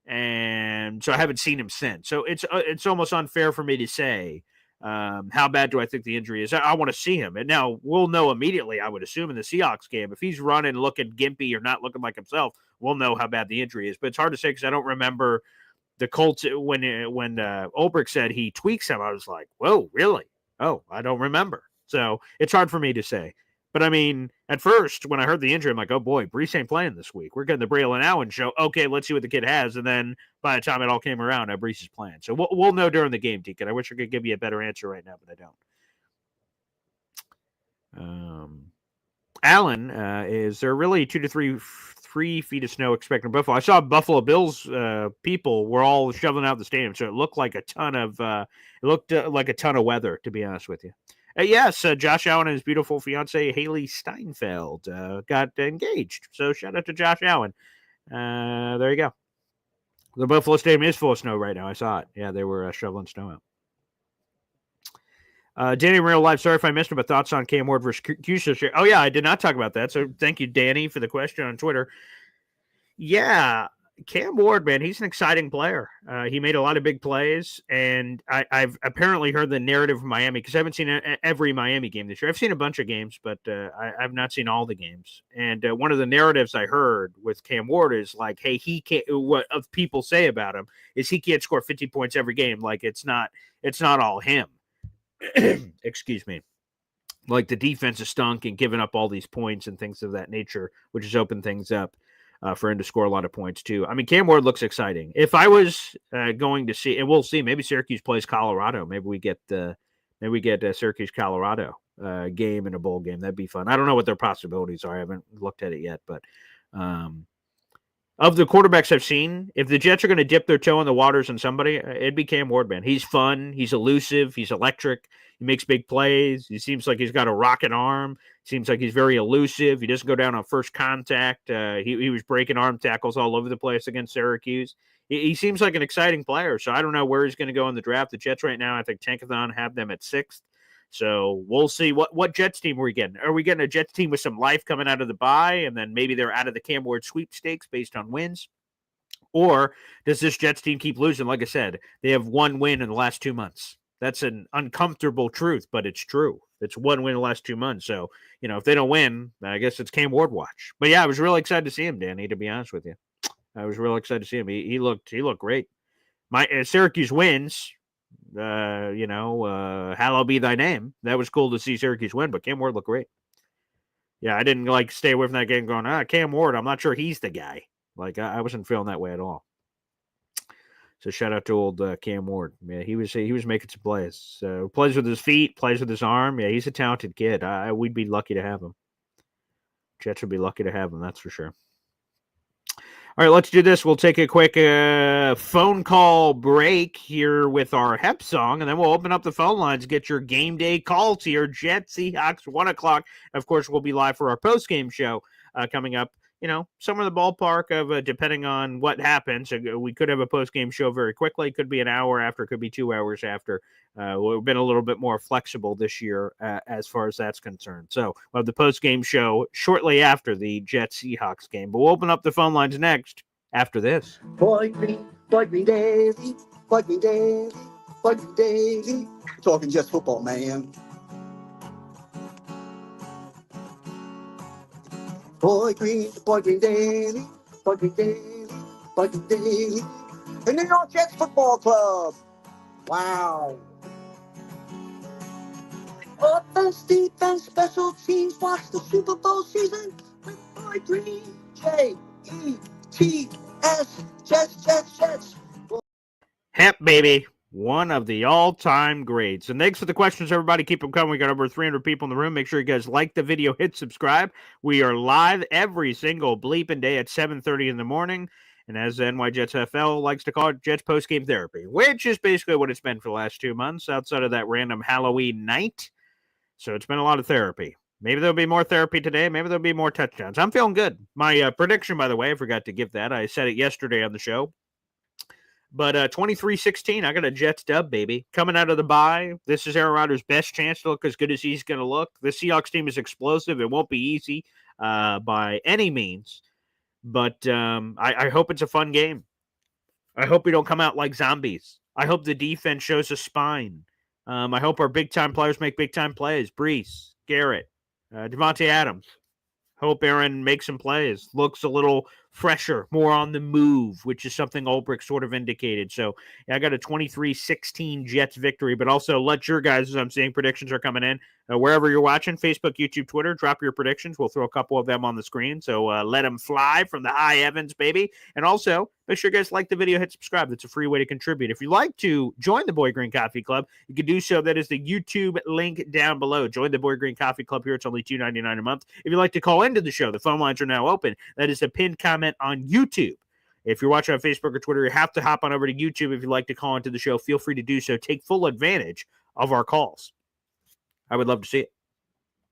and so I haven't seen him since. So it's almost unfair for me to say. How bad do I think the injury is? I want to see him. And now we'll know immediately, I would assume, in the Seahawks game. If he's running, looking gimpy or not looking like himself, we'll know how bad the injury is. But it's hard to say because I don't remember the Colts when Ulbrich said he tweaks him. I was like, whoa, really? Oh, I don't remember. So it's hard for me to say. But, I mean, at first, when I heard the injury, I'm like, oh, boy, Brees ain't playing this week. We're getting the Braylon Allen show. Okay, let's see what the kid has. And then by the time it all came around, Brees is playing. So we'll know during the game, Deacon. I wish I could give you a better answer right now, but I don't. Allen, is there really 2 to 3 3 feet of snow expected in Buffalo. I saw Buffalo Bills people were all shoveling out the stadium, so it looked like a ton of weather, to be honest with you. Yes, Josh Allen and his beautiful fiance Haley Steinfeld got engaged. So shout out to Josh Allen. There you go. The Buffalo Stadium is full of snow right now. I saw it. Yeah, they were shoveling snow out. Danny in real life, sorry if I missed it, but thoughts on Cam Ward versus Q. Oh, yeah, I did not talk about that. So thank you, Danny, for the question on Twitter. Yeah, Cam Ward, man, he's an exciting player. He made a lot of big plays, and I've apparently heard the narrative of Miami because I haven't seen every Miami game this year. I've seen a bunch of games, but I've not seen all the games. And one of the narratives I heard with Cam Ward is like, hey, he can't. What of people say about him is he can't score 50 points every game. Like it's not all him. Excuse me. Like the defense is stunk and giving up all these points and things of that nature, which has opened things up. For him to score a lot of points, too. I mean, Cam Ward looks exciting. If I was going to see, and we'll see, maybe Syracuse plays Colorado. Maybe we get Syracuse Colorado game in a bowl game. That'd be fun. I don't know what their possibilities are. I haven't looked at it yet, but of the quarterbacks I've seen, if the Jets are going to dip their toe in the waters on somebody, it'd be Cam Ward, man. He's fun. He's elusive. He's electric. He makes big plays. He seems like he's got a rocket arm. Seems like he's very elusive. He doesn't go down on first contact. He was breaking arm tackles all over the place against Syracuse. He seems like an exciting player. So I don't know where he's going to go in the draft. The Jets right now, I think Tankathon have them at 6th. So we'll see what Jets team are we getting. Are we getting a Jets team with some life coming out of the bye, and then maybe they're out of the Cam Ward sweepstakes based on wins? Or does this Jets team keep losing? Like I said, they have one win in the last 2 months. That's an uncomfortable truth, but it's true. It's one win in the last 2 months. So, if they don't win, I guess it's Cam Ward watch. But yeah, I was really excited to see him, Danny, to be honest with you. I was really excited to see him. He looked great. My Syracuse wins, hallowed be thy name. That was cool to see Syracuse win, but Cam Ward looked great. Yeah, I didn't stay away from that game going, Cam Ward, I'm not sure he's the guy. Like I wasn't feeling that way at all. So shout out to old Cam Ward. Yeah, he was making some plays. Plays with his feet, plays with his arm. Yeah, he's a talented kid. We'd be lucky to have him. Jets would be lucky to have him, that's for sure. All right, let's do this. We'll take a quick phone call break here with our HEP song, and then we'll open up the phone lines, get your game day calls here. Jets, Seahawks, 1 o'clock. Of course, we'll be live for our post-game show coming up. Somewhere in the ballpark of depending on what happens. We could have a post-game show very quickly. It could be an hour after. It could be 2 hours after. We've been a little bit more flexible this year as far as that's concerned. So we'll have the post-game show shortly after the Jets-Seahawks game. But we'll open up the phone lines next after this. Boy Green Daily, Boy Green Daily, Boy Green Daily. Talking just football, man. Boy Green Daily, Boy Green Daily, Boy Green Daily. The New York Jets Football Club. Wow. Offense, defense, special teams. Watch the Super Bowl season with Boy Green. J-E-T-S. Jets. HEP, baby. One of the all-time greats. And thanks for the questions, everybody. Keep them coming. We got over 300 people in the room. Make sure you guys like the video, hit subscribe. We are live every single bleeping day at 7:30 in the morning. And as NY Jets FL likes to call it, Jets post-game therapy, which is basically what it's been for the last 2 months outside of that random Halloween night. So it's been a lot of therapy. Maybe there'll be more therapy today. Maybe there'll be more touchdowns. I'm feeling good. My prediction, by the way, I forgot to give that. I said it yesterday on the show. But 23-16, I got a Jets dub, baby. Coming out of the bye, this is Aaron Rodgers' best chance to look as good as he's going to look. The Seahawks team is explosive. It won't be easy by any means. But I hope it's a fun game. I hope we don't come out like zombies. I hope the defense shows a spine. I hope our big-time players make big-time plays. Brees, Garrett, Devontae Adams. Hope Aaron makes some plays. Looks a little fresher, more on the move, which is something Ulbrich sort of indicated. So yeah, I got a 23-16 Jets victory, but also let your guys, as I'm seeing predictions are coming in, wherever you're watching, Facebook, YouTube, Twitter, drop your predictions. We'll throw a couple of them on the screen. So let them fly from the high heavens, baby. And also, make sure you guys like the video, hit subscribe. That's a free way to contribute. If you'd like to join the Boy Green Coffee Club, you can do so. That is the YouTube link down below. Join the Boy Green Coffee Club here. It's only $2.99 a month. If you'd like to call into the show, the phone lines are now open. That is a pinned comment on YouTube. If you're watching on Facebook or Twitter, you have to hop on over to YouTube. If you'd like to call into the show, feel free to do so. Take full advantage of our calls. I would love to see it.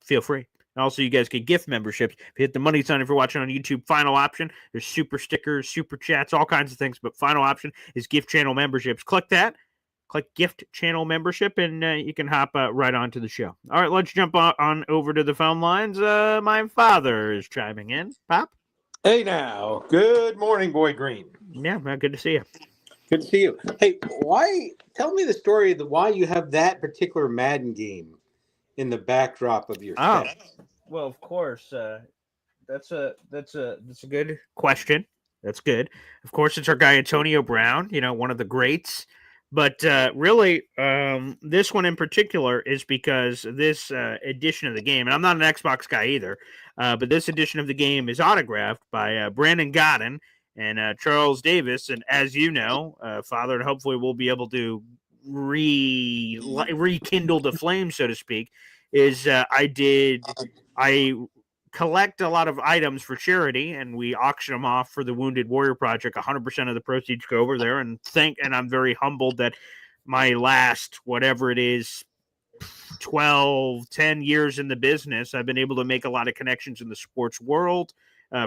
Feel free. Also, you guys get gift memberships. If you hit the money sign, if you're watching on YouTube, final option. There's super stickers, super chats, all kinds of things. But final option is gift channel memberships. Click that. Click gift channel membership, and you can hop right onto the show. All right, let's jump on over to the phone lines. My father is chiming in. Pop? Hey now. Good morning, Boy Green. Yeah, good to see you. Good to see you. Hey, tell me the story of why you have that particular Madden game in the backdrop of your set. Well, of course. That's a good question. That's good. Of course, it's our guy Antonio Brown, one of the greats. But really, this one in particular is because this edition of the game, and I'm not an Xbox guy either, but this edition of the game is autographed by Brandon Godden and Charles Davis. And as you know, Father, and hopefully we'll be able to rekindle the flame, so to speak, is I collect a lot of items for charity, and we auction them off for the Wounded Warrior Project. 100% of the proceeds go over there, and I'm very humbled that my last, whatever it is, 10 years in the business, I've been able to make a lot of connections in the sports world.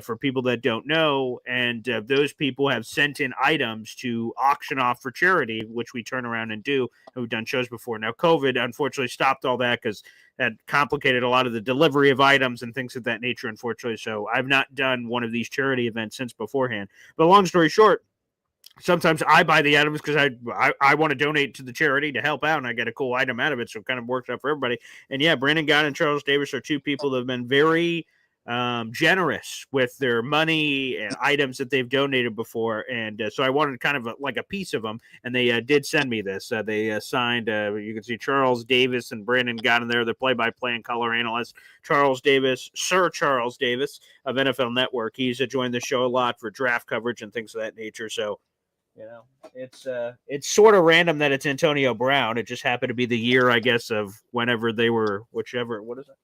For people that don't know, and those people have sent in items to auction off for charity, which we turn around and do. And we've done shows before. Now, COVID unfortunately stopped all that because that complicated a lot of the delivery of items and things of that nature, unfortunately. So I've not done one of these charity events since beforehand. But long story short, sometimes I buy the items because I want to donate to the charity to help out, and I get a cool item out of it. So it kind of works out for everybody. And yeah, Brandon Gott and Charles Davis are two people that have been very generous with their money and items that they've donated before, and so I wanted kind of like a piece of them, and they did send me this. They signed, you can see Charles Davis and Brandon got in there, the play-by-play and color analyst. Charles Davis, Sir Charles Davis of NFL Network. He's joined the show a lot for draft coverage and things of that nature. So it's sort of random that it's Antonio Brown. It just happened to be the year, I guess, of whenever they were, what is it?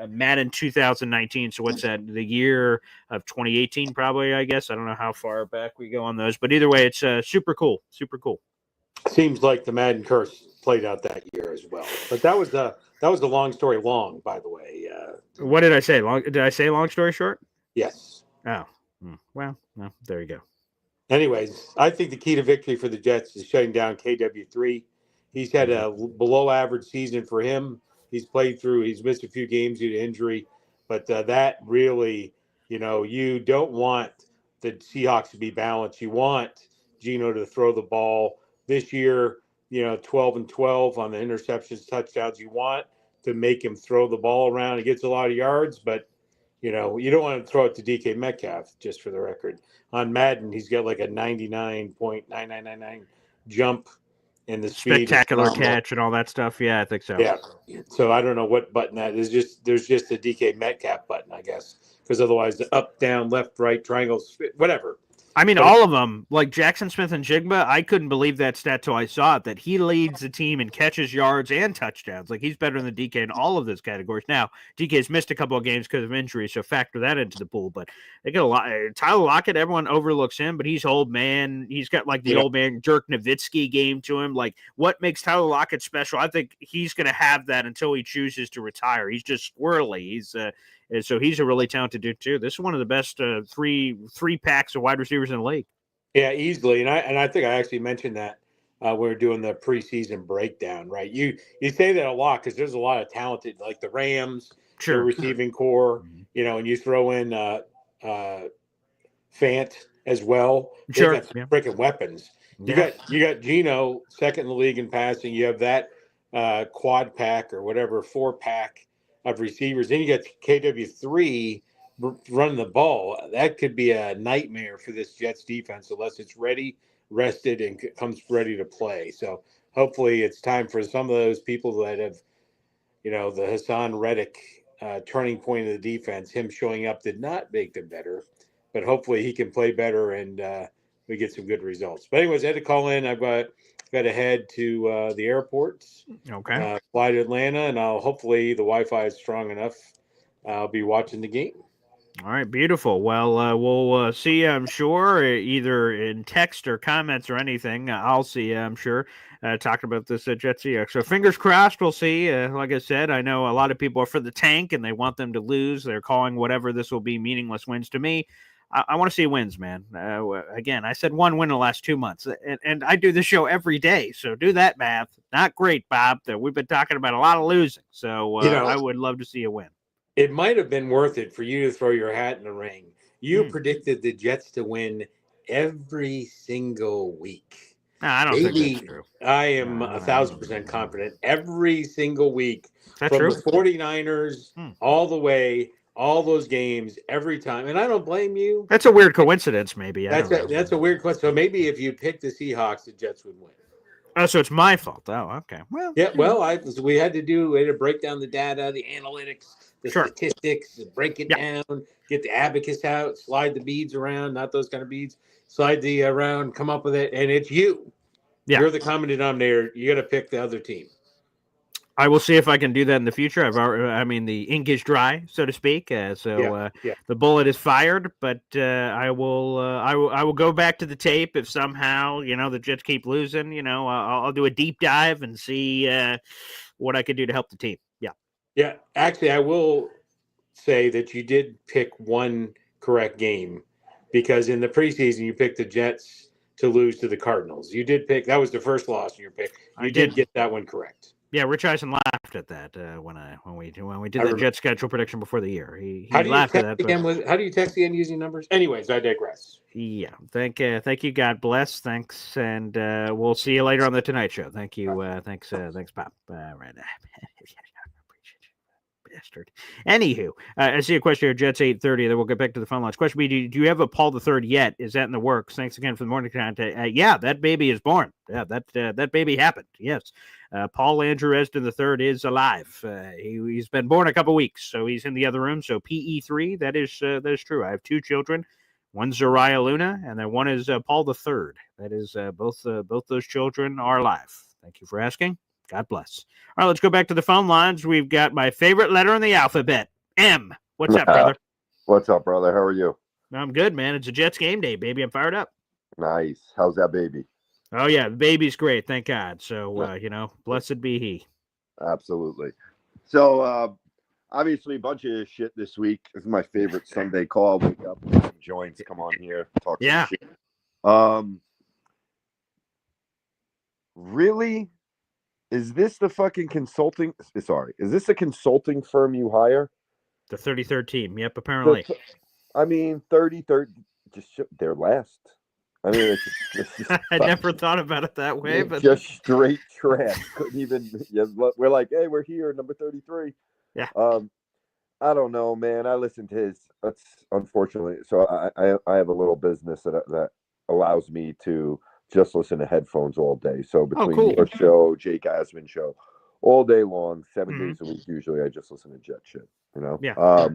Madden 2019. So what's that? The year of 2018, probably, I guess. I don't know how far back we go on those, but either way, it's super cool. Super cool. Seems like the Madden curse played out that year as well. But that was the long story long, by the way. What did I say? Did I say long story short? Yes. Oh, well, there you go. Anyways, I think the key to victory for the Jets is shutting down KW3. He's had a below average season for him. He's missed a few games due to injury, but that really, you don't want the Seahawks to be balanced. You want Geno to throw the ball this year, 12 and 12 on the interceptions, touchdowns. You want to make him throw the ball around. He gets a lot of yards, but, you don't want to throw it to DK Metcalf, just for the record. On Madden, he's got like a 99.9999 jump. And the spectacular catch and all that stuff. Yeah, I think so. Yeah. So I don't know what button that is. There's just a DK Metcalf button, I guess, because otherwise the up, down, left, right, triangles, whatever. I mean, all of them, like Jackson Smith and Jigba, I couldn't believe that stat till I saw it, that he leads the team in catches, yards, and touchdowns. Like, he's better than DK in all of those categories. Now, DK's missed a couple of games because of injury, so factor that into the pool. But they get a lot. Tyler Lockett, everyone overlooks him, but he's old man. He's got, like, the old man Dirk Nowitzki game to him. Like, what makes Tyler Lockett special? I think he's going to have that until he chooses to retire. He's just squirrely. And so he's a really talented dude too. This is one of the best three packs of wide receivers in the league. Yeah, easily. And I think I actually mentioned that when we were doing the preseason breakdown, right? You say that a lot because there's a lot of talented, like the Rams, the receiving core, and you throw in Fant as well. They've got some freaking weapons. You got Geno, second in the league in passing. You have that quad pack or whatever 4-pack of receivers. Then you got KW3, running the ball, that could be a nightmare for this Jets defense unless it's ready, rested, and comes ready to play. So hopefully it's time for some of those people that have, the Hassan Reddick turning point of the defense, him showing up did not make them better, but hopefully he can play better and we get some good results. But anyways, I had to call in. I've got to head to the airport, fly to Atlanta, and hopefully the Wi-Fi is strong enough. I'll be watching the game. All right, beautiful. Well, we'll see you, I'm sure, either in text or comments or anything. I'll see you, I'm sure, talking about this Jets Seahawks. So fingers crossed, we'll see. Like I said, I know a lot of people are for the tank and they want them to lose. They're calling whatever this will be meaningless wins. To me, I want to see wins, man. Again, I said 1 win in the last 2 months, and I do this show every day. So do that math. Not great, Bob. We've been talking about a lot of losing. So I would love to see a win. It might have been worth it for you to throw your hat in the ring. You predicted the Jets to win every single week. No, I don't think that's true. I am 1,000% confident every single week. Is that from true? The 49ers all the way, all those games, every time. And I don't blame you. That's a weird coincidence, maybe. That's a weird question. So maybe if you picked the Seahawks, the Jets would win. Oh, so it's my fault. Oh, okay. Well, yeah. Well, we had to break down the data, the analytics, the statistics, break it down, get the abacus out, slide the beads around, not those kind of beads, slide the around, come up with it, and it's you. Yeah. You're the common denominator. You got to pick the other team. I will see if I can do that in the future. The ink is dry, so to speak. The bullet is fired, but I will go back to the tape if somehow the Jets keep losing. I'll do a deep dive and see what I can do to help the team. Yeah. Yeah. Actually, I will say that you did pick one correct game because in the preseason you picked the Jets to lose to the Cardinals. You did pick that was the first loss in your pick. You did get that one correct. Yeah, Rich Eisen laughed at that when we did the Jet schedule prediction before the year. He laughed at that. How do you text again using numbers? Anyways, I digress. Yeah, thank you. God bless. Thanks, and we'll see you later on the Tonight Show. Thank you. Thanks, Pop. Right. Bastard. Anywho, I see a question here. Jets 8:30. Then we'll get back to the phone lines. Question B: Do you have a Paul III yet? Is that in the works? Thanks again for the morning content. Yeah, that baby is born. Yeah, that baby happened. Yes, Paul Andrew Esden III is alive. He's been born a couple weeks, so he's in the other room. So PE3. That is true. I have 2 children. One's Zariah Luna, and then one is Paul III. That is both those children are alive. Thank you for asking. God bless. All right, let's go back to the phone lines. We've got my favorite letter in the alphabet, M. What's up, brother? What's up, brother? How are you? I'm good, man. It's a Jets game day, baby. I'm fired up. Nice. How's that baby? Oh, yeah. The baby's great. Thank God. So, blessed be he. Absolutely. So, obviously, a bunch of shit this week. This is my favorite Sunday call. Wake up, joints, come on here, talk some shit. Really? Is this the fucking consulting? Sorry, is this a consulting firm you hire? The 33rd team. Yep, apparently. 33rd, they're last. I mean, it's just I never thought about it that way, but just straight trash. Couldn't even. We're like, hey, we're here, number 33. Yeah. I don't know, man. I listened to his. That's unfortunately. So I have a little business that allows me to just listen to headphones all day. So between your show, Jake Asman show, all day long, 7 days a week, usually I just listen to Jet shit, Yeah.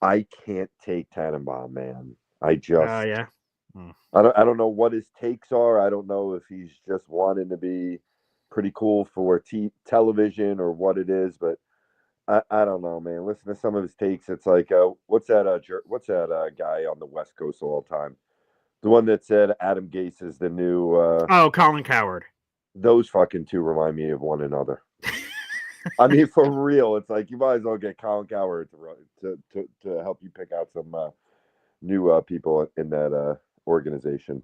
I can't take Tannenbaum, man. I just, yeah. I don't know what his takes are. I don't know if he's just wanting to be pretty cool for television or what it is, but I don't know, man. Listen to some of his takes. It's like, what's that guy on the West Coast all the time? The one that said Adam Gase is the new... Colin Cowherd. Those fucking two remind me of one another. I mean, for real, it's like you might as well get Colin Cowherd to help you pick out some new people in that organization.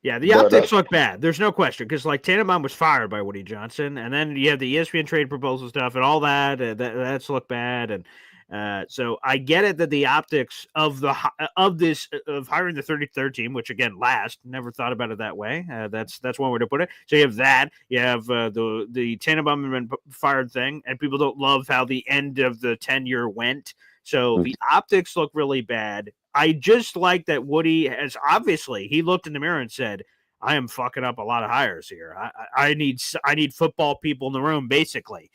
Yeah, the optics look bad. There's no question, because like Tannenbaum was fired by Woody Johnson, and then you have the ESPN trade proposal stuff and all that. That's looked bad, and so I get it that the optics of hiring the 33rd team, which again never thought about it that way. That's one way to put it. So you have that. You have the Tannenbaum fired thing, and people don't love how the end of the tenure went. So the optics look really bad. I just like that Woody has obviously he looked in the mirror and said, I am fucking up a lot of hires here. I need football people in the room basically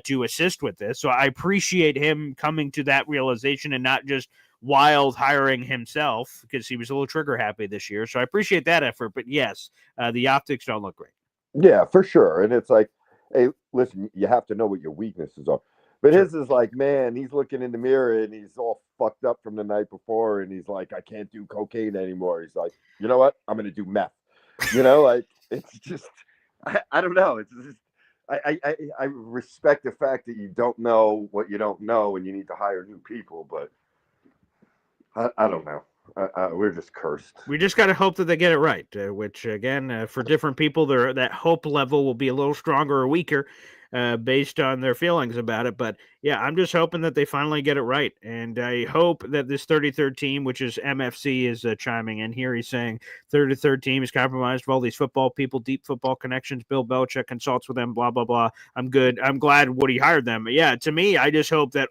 to assist with this. So I appreciate him coming to that realization and not just wild hiring himself because he was a little trigger happy this year. So I appreciate that effort. But yes, the optics don't look great. Yeah, for sure. And it's like, hey, listen, you have to know what your weaknesses are. But his is like, man, he's looking in the mirror and he's all fucked up from the night before. And he's like, I can't do cocaine anymore. He's like, you know what? I'm going to do meth. Like it's just, I don't know. It's just, I respect the fact that you don't know what you don't know and you need to hire new people. But I don't know. We're just cursed. We just got to hope that they get it right, which, again, for different people, that hope level will be a little stronger or weaker based on their feelings about it. But, yeah, I'm just hoping that they finally get it right. And I hope that this 33rd team, which is MFC, is chiming in here. He's saying 33rd team is compromised of all these football people, deep football connections. Bill Belichick consults with them, blah, blah, blah. I'm good. I'm glad Woody hired them. But, yeah, to me, I just hope that,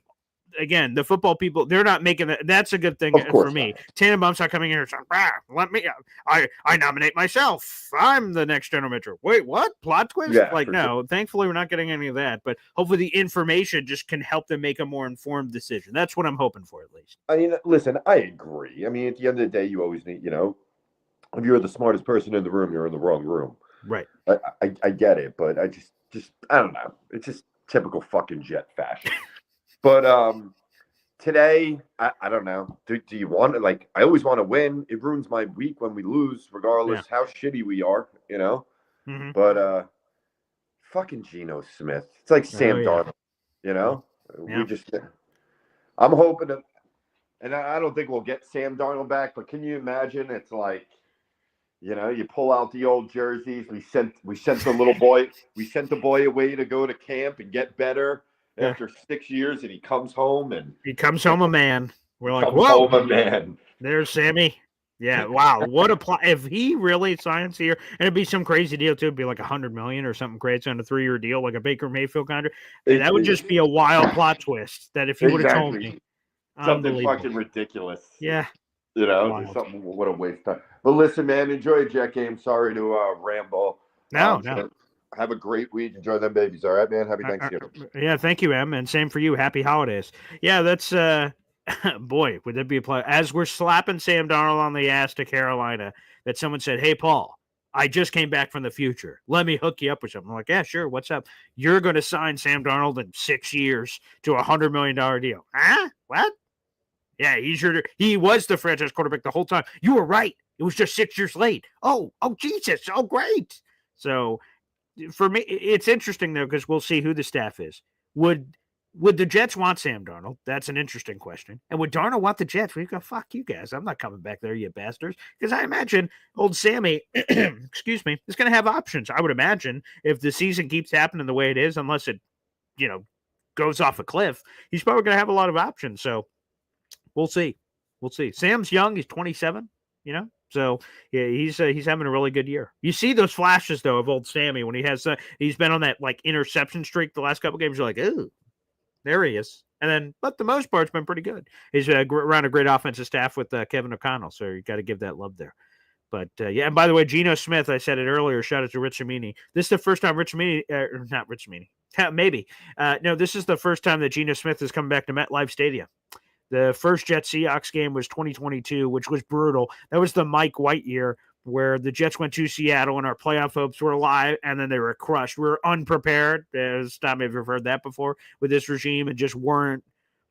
again, the football people, they're not making that. That's a good thing for me. Tannenbaum's not coming here and saying, let me, I nominate myself. I'm the next general manager. Wait, what? Plot twist? Yeah, no, thankfully we're not getting any of that, but hopefully the information just can help them make a more informed decision. That's what I'm hoping for, at least. I mean, listen, I agree. I mean, at the end of the day, you always need, if you're the smartest person in the room, you're in the wrong room. Right. I get it, but I just, I don't know. It's just typical fucking Jet fashion. But today, I don't know. Do you want to, I always want to win. It ruins my week when we lose, regardless how shitty we are, Mm-hmm. But fucking Geno Smith. It's like Sam Darnold, We just, I'm hoping to, and I don't think we'll get Sam Darnold back, but can you imagine? It's like, you pull out the old jerseys. We sent the little boy, the boy away to go to camp and get better. After 6 years, and he comes home a man. We're like, whoa, a man. There's Sammy. Yeah, wow. What a plot. If he really signs here, and it'd be some crazy deal too. It'd be like $100 million or something crazy on a 3-year deal, like a Baker Mayfield contract. And that would just be a wild plot twist. That if he would have told me, something fucking ridiculous. Yeah. Something. What a waste of time. But listen, man, enjoy a Jet game. Sorry to ramble. No. Have a great week. Enjoy them babies. All right, man. Happy Thanksgiving. Yeah, thank you, Em, and same for you. Happy holidays. Yeah, that's boy, would that be a play? As we're slapping Sam Darnold on the ass to Carolina, that someone said, "Hey, Paul, I just came back from the future. Let me hook you up with something." I'm like, yeah, sure. What's up? You're going to sign Sam Darnold in 6 years to a $100 million deal. Huh? What? Yeah, he was the franchise quarterback the whole time. You were right. It was just 6 years late. Oh, Jesus. Oh, great. So for me, it's interesting, though, because we'll see who the staff is. Would the Jets want Sam Darnold? That's an interesting question. And would Darnold want the Jets? We go, fuck you guys. I'm not coming back there, you bastards. Because I imagine old Sammy, excuse me, is going to have options. I would imagine if the season keeps happening the way it is, unless it, goes off a cliff, he's probably going to have a lot of options. So we'll see. Sam's young. He's 27, So yeah, he's having a really good year. You see those flashes though of old Sammy when he has he's been on that interception streak the last couple games. You're like, ooh, there he is. And then, but the most part, it's been pretty good. He's around a great offensive staff with Kevin O'Connell, so you got to give that love there. But yeah, and by the way, Geno Smith, I said it earlier. Shout out to Rich Amini. This is the first time not Rich Amini, maybe. No, this is the first time that Geno Smith has come back to MetLife Stadium. The first Jets Seahawks game was 2022, which was brutal. That was the Mike White year where the Jets went to Seattle and our playoff hopes were alive, and then they were crushed. We were unprepared. It's time I've ever heard that before with this regime, and just weren't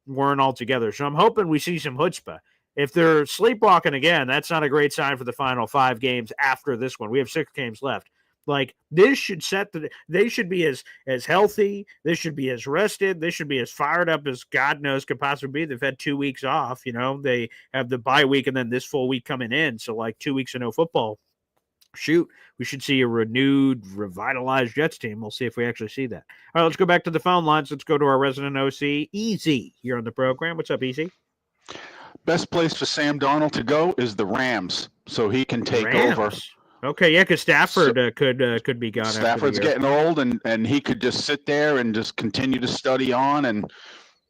all together. So I'm hoping we see some chutzpah. If they're sleepwalking again, that's not a great sign for the final 5 games after this one. We have 6 games left. This should they should be as healthy. They should be as rested. They should be as fired up as God knows could possibly be. They've had 2 weeks off. They have the bye week and then this full week coming in. So 2 weeks of no football. Shoot, we should see a renewed, revitalized Jets team. We'll see if we actually see that. All right, let's go back to the phone lines. Let's go to our resident OC, Easy, here on the program. What's up, Easy? Best place for Sam Darnold to go is the Rams, so he can take over. Okay, yeah, because Stafford could be gone. Stafford's getting old, and he could just sit there and just continue to study on, and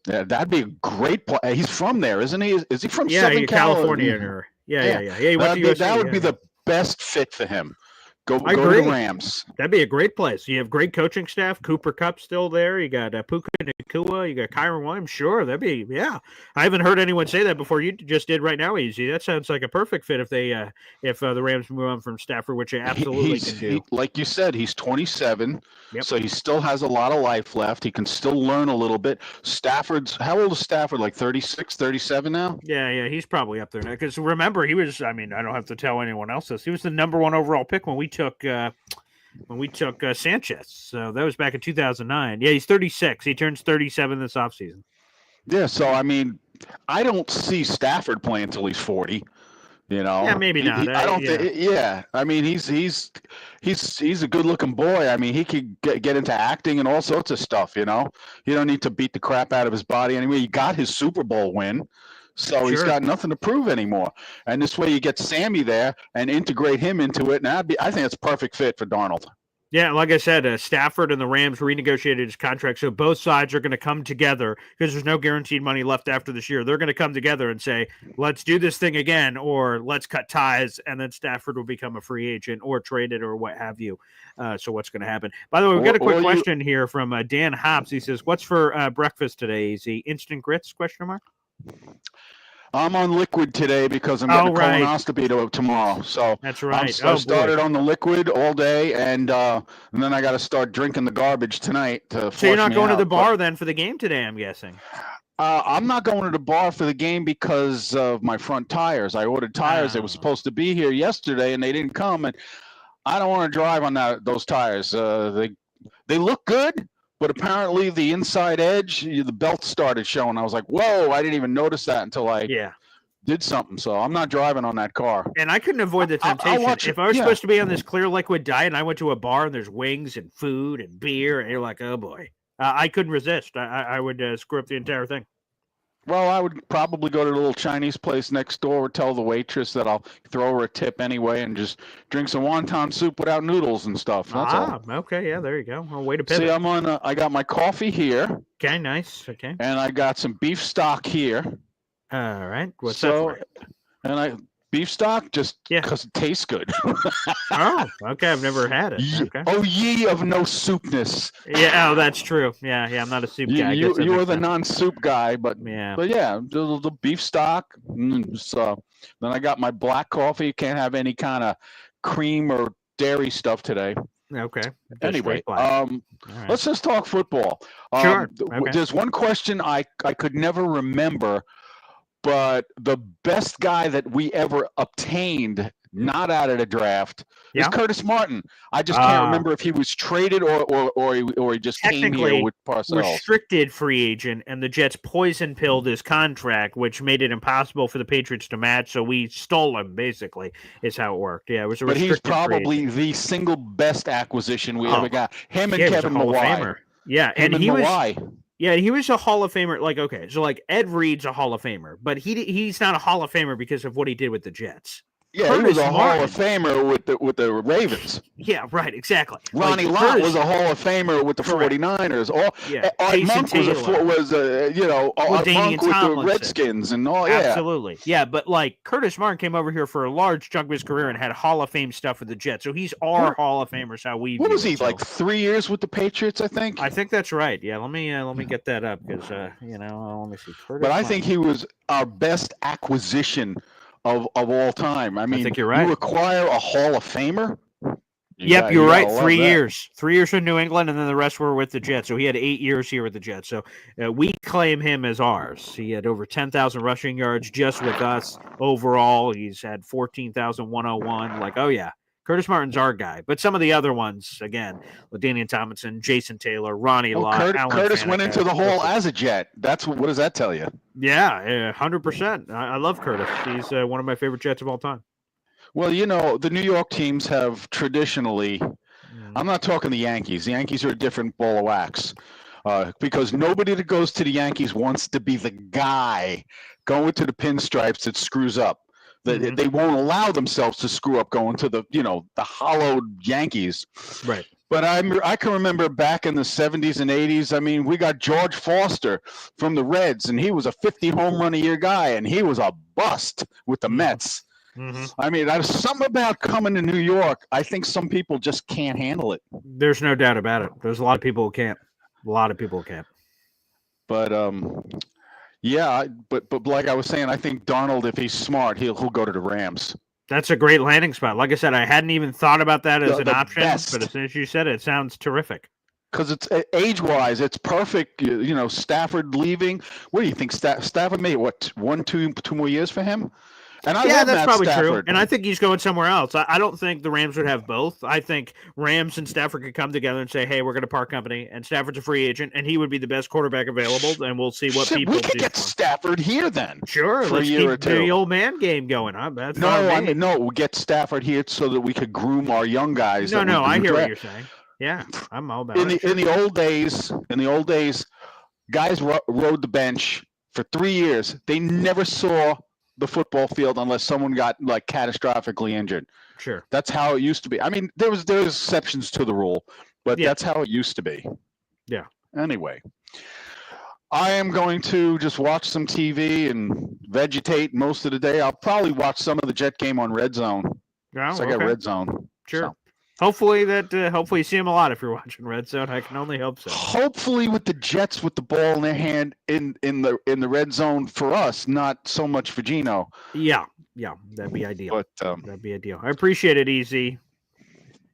Yeah, that'd be a great play. He's from there, isn't he? Is he from Yeah, Southern California. Yeah. He went to USC, That would be the best fit for him. I Go to agree. the Rams. That'd be a great place. You have great coaching staff. Cooper Kupp still there. You got Puka Nacua. You got Kyron Williams. Sure, that'd be I haven't heard anyone say that before. You just did right now, Easy. That sounds like a perfect fit if they if the Rams move on from Stafford, which they absolutely can do. Like you said, he's 27, Yep. so he still has a lot of life left. He can still learn a little bit. How old is Stafford? Like 36, 37 now? Yeah, he's probably up there now. Because remember, he was. I mean, I don't have to tell anyone else this. He was the number 1 overall pick when we took. Sanchez. So that was back in 2009. Yeah, he's 36. He turns 37 this offseason. Yeah, so I mean, I don't see Stafford playing until he's 40. You know, yeah, maybe not. I don't think. Yeah, I mean, he's a good-looking boy. I mean, he could get into acting and all sorts of stuff. You know, you don't need to beat the crap out of his body anyway. He got his Super Bowl win. So he's got nothing to prove anymore. And this way you get Sammy there and integrate him into it. And I think it's a perfect fit for Darnold. Yeah, like I said, Stafford and the Rams renegotiated his contract. So both sides are going to come together because there's no guaranteed money left after this year. They're going to come together and say, let's do this thing again, or let's cut ties. And then Stafford will become a free agent or traded or what have you. So what's going to happen? By the way, we've got a quick question here from Dan Hobbs. He says, what's for breakfast today? Is he instant grits? ? I'm on liquid today because I'm getting a colonoscopy tomorrow. So that's right. I started on the liquid all day, and then I got to start drinking the garbage tonight. So you're not going to the bar then for the game today, I'm guessing. I'm not going to the bar for the game because of my front tires. I ordered tires. They were supposed to be here yesterday, and they didn't come. And I don't want to drive on those tires. They look good. But apparently the inside edge, the belt started showing. I was like, whoa, I didn't even notice that until I did something. So I'm not driving on that car. And I couldn't avoid the temptation. If I was supposed to be on this clear liquid diet and I went to a bar and there's wings and food and beer, and you're like, oh, boy. I couldn't resist. I would screw up the entire thing. Well, I would probably go to the little Chinese place next door, tell the waitress that I'll throw her a tip anyway, and just drink some wonton soup without noodles and stuff. That's all. Okay, yeah, there you go. Well, way to pivot. See, I'm on. I got my coffee here. Okay, nice. Okay. And I got some beef stock here. All right. What's that for? And beef stock just because it tastes good. Oh, okay. I've never had it. Okay. Oh, ye of no soupness. Yeah, that's true. Yeah. I'm not a soup guy. You are the non-soup guy, but yeah, the beef stock. So then I got my black coffee. Can't have any kind of cream or dairy stuff today. Okay. Anyway, let's just talk football. Sure. Okay. There's one question I could never remember. But the best guy that we ever obtained, not out of the draft, is Curtis Martin. I just can't remember if he was traded or he just came here with Parcells. Restricted free agent, and the Jets poison pilled his contract, which made it impossible for the Patriots to match. So we stole him. Basically, is how it worked. Yeah, it was a restricted. But he's probably the single best acquisition we ever got. Him and Kevin Mawae. Yeah, and he was. Yeah, he was a Hall of Famer. Like, okay, so like Ed Reed's a Hall of Famer, but he's not a Hall of Famer because of what he did with the Jets. Yeah, Curtis he was a Hall of Famer with the Ravens. Yeah, right, exactly. Ronnie Lott was a Hall of Famer with the 49ers. Art Monk was Monk with the Redskins and all. Yeah, absolutely. Yeah, but like Curtis Martin came over here for a large chunk of his career and had Hall of Fame stuff with the Jets. So he's our Hall of Famers. How we what was he like 3 years with the Patriots? I think that's right. Yeah, let me get that up because let me see. Curtis but I think he was our best acquisition of all time. I mean, I think you're right. You acquire a Hall of Famer. You're right. 3 years. 3 years in New England, and then the rest were with the Jets. So he had 8 years here with the Jets. So we claim him as ours. He had over 10,000 rushing yards just with us overall. He's had 14,101. Like, oh, yeah. Curtis Martin's our guy. But some of the other ones, again, LaDainian Tomlinson, Jason Taylor, Ronnie Lott, Curtis went into the Hall as a Jet. What does that tell you? Yeah, 100%. I love Curtis. He's one of my favorite Jets of all time. Well, the New York teams have traditionally I'm not talking the Yankees. The Yankees are a different ball of wax because nobody that goes to the Yankees wants to be the guy going to the pinstripes that screws up. They won't allow themselves to screw up going to the hollowed Yankees. Right. But I can remember back in the 70s and 80s, I mean, we got George Foster from the Reds, and he was a 50 home run a year guy, and he was a bust with the Mets. Mm-hmm. I mean, there's something about coming to New York. I think some people just can't handle it. There's no doubt about it. There's a lot of people who can't. A lot of people can't. But yeah, but like I was saying, I think Darnold, if he's smart, he'll go to the Rams. That's a great landing spot. Like I said, I hadn't even thought about that as an option, best. but as soon as you said it, it sounds terrific. Because it's age-wise, it's perfect. You know, Stafford leaving. What do you think? Stafford made what 2 more years for him? And I love that's Matt probably Stafford. true. And I think he's going somewhere else. I don't think the Rams would have both. I think Rams and Stafford could come together and say, hey, we're going to part company, and Stafford's a free agent, and he would be the best quarterback available, and we'll see what people we could do get Stafford here then. Sure, for let's a year or keep two. the old man game going. That's No, we'll get Stafford here so that we could groom our young guys. No, I hear what you're saying. Yeah, I'm all about it. In the old days, guys rode the bench for 3 years. They never saw the football field unless someone got like catastrophically injured. Sure. That's how it used to be. I mean, there was exceptions to the rule, but that's how it used to be. Yeah. Anyway, I am going to just watch some TV and vegetate most of the day. I'll probably watch some of the Jet game on Red Zone. Oh, so I got Red Zone. Sure. So. Hopefully you see him a lot if you're watching Red Zone. I can only hope so. Hopefully with the Jets with the ball in their hand in the red zone for us, not so much for Gino. Yeah, that'd be ideal. But that'd be ideal. I appreciate it, Easy.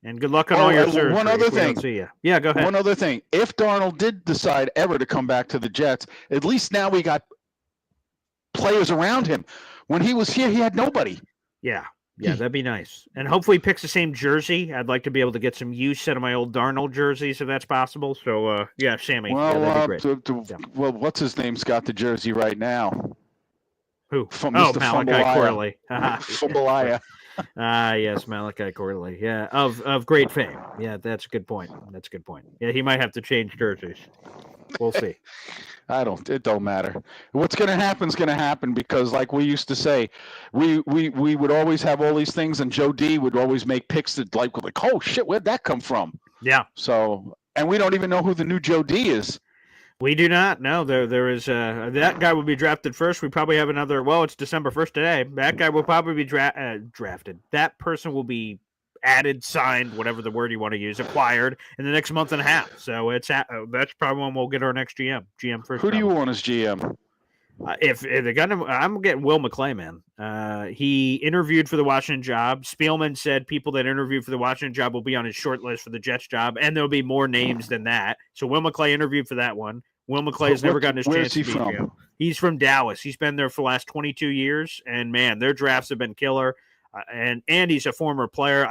And good luck on all your surgery. One other thing. See you. Yeah, go ahead. One other thing. If Darnold did decide ever to come back to the Jets, at least now we got players around him. When he was here, he had nobody. Yeah, that'd be nice. And hopefully he picks the same jersey. I'd like to be able to get some use out of my old Darnold jerseys if that's possible. So, Sammy. Well, that'd be great. Well, what's his name's got the jersey right now? Who? Mr. Malachi Corley. Fumbalaya. Yes, Malachi Corley. Yeah, of great fame. Yeah, that's a good point. Yeah, he might have to change jerseys. We'll see. It don't matter. What's going to happen is going to happen because, like we used to say, we would always have all these things, and Joe D would always make picks that like, oh shit, where'd that come from? Yeah. So, and we don't even know who the new Joe D is. We do not. No, there is that guy will be drafted first. We probably have another. Well, it's December 1st today. That guy will probably be drafted. That person will be added, signed, whatever the word you want to use, acquired in the next month and a half. So that's probably when we'll get our next GM first. Who do you want as GM? If they're gonna, I'm getting Will McClay, man. He interviewed for the Washington job. Spielman said people that interviewed for the Washington job will be on his short list for the Jets job, and there'll be more names than that. So Will McClay interviewed for that one. Will McClay has never gotten his chance to be GM. He's from Dallas. He's been there for the last 22 years, and man, their drafts have been killer. And he's a former player.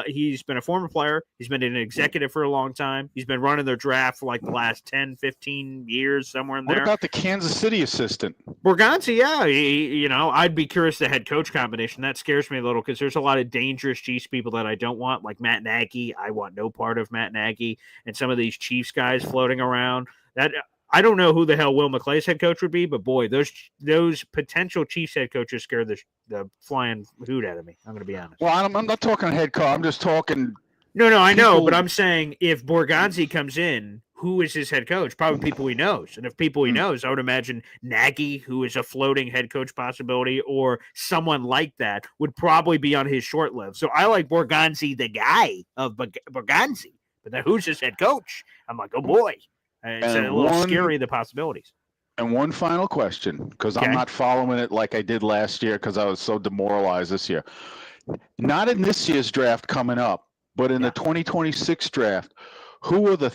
He's been a former player. He's been an executive for a long time. He's been running their draft for like the last 10, 15 years, somewhere in there. What about the Kansas City assistant? Borgonzi, yeah. I'd be curious the head coach combination. That scares me a little because there's a lot of dangerous Chiefs people that I don't want, like Matt Nagy. I want no part of Matt Nagy and some of these Chiefs guys floating around. I don't know who the hell Will McClay's head coach would be, but boy, those potential Chiefs head coaches scare the flying hoot out of me. I'm going to be honest. Well, I'm not talking head coach. I'm just talking. No, I know, but I'm saying if Borgonzi comes in, who is his head coach? Probably people he knows. And if people he knows, I would imagine Nagy, who is a floating head coach possibility, or someone like that would probably be on his short list. So I like Borgonzi, the guy of Borgonzi, but then who's his head coach? I'm like, oh boy. It's a little scary, the possibilities. And one final question, because I'm not following it like I did last year because I was so demoralized this year. Not in this year's draft coming up, but in the 2026 draft, who are the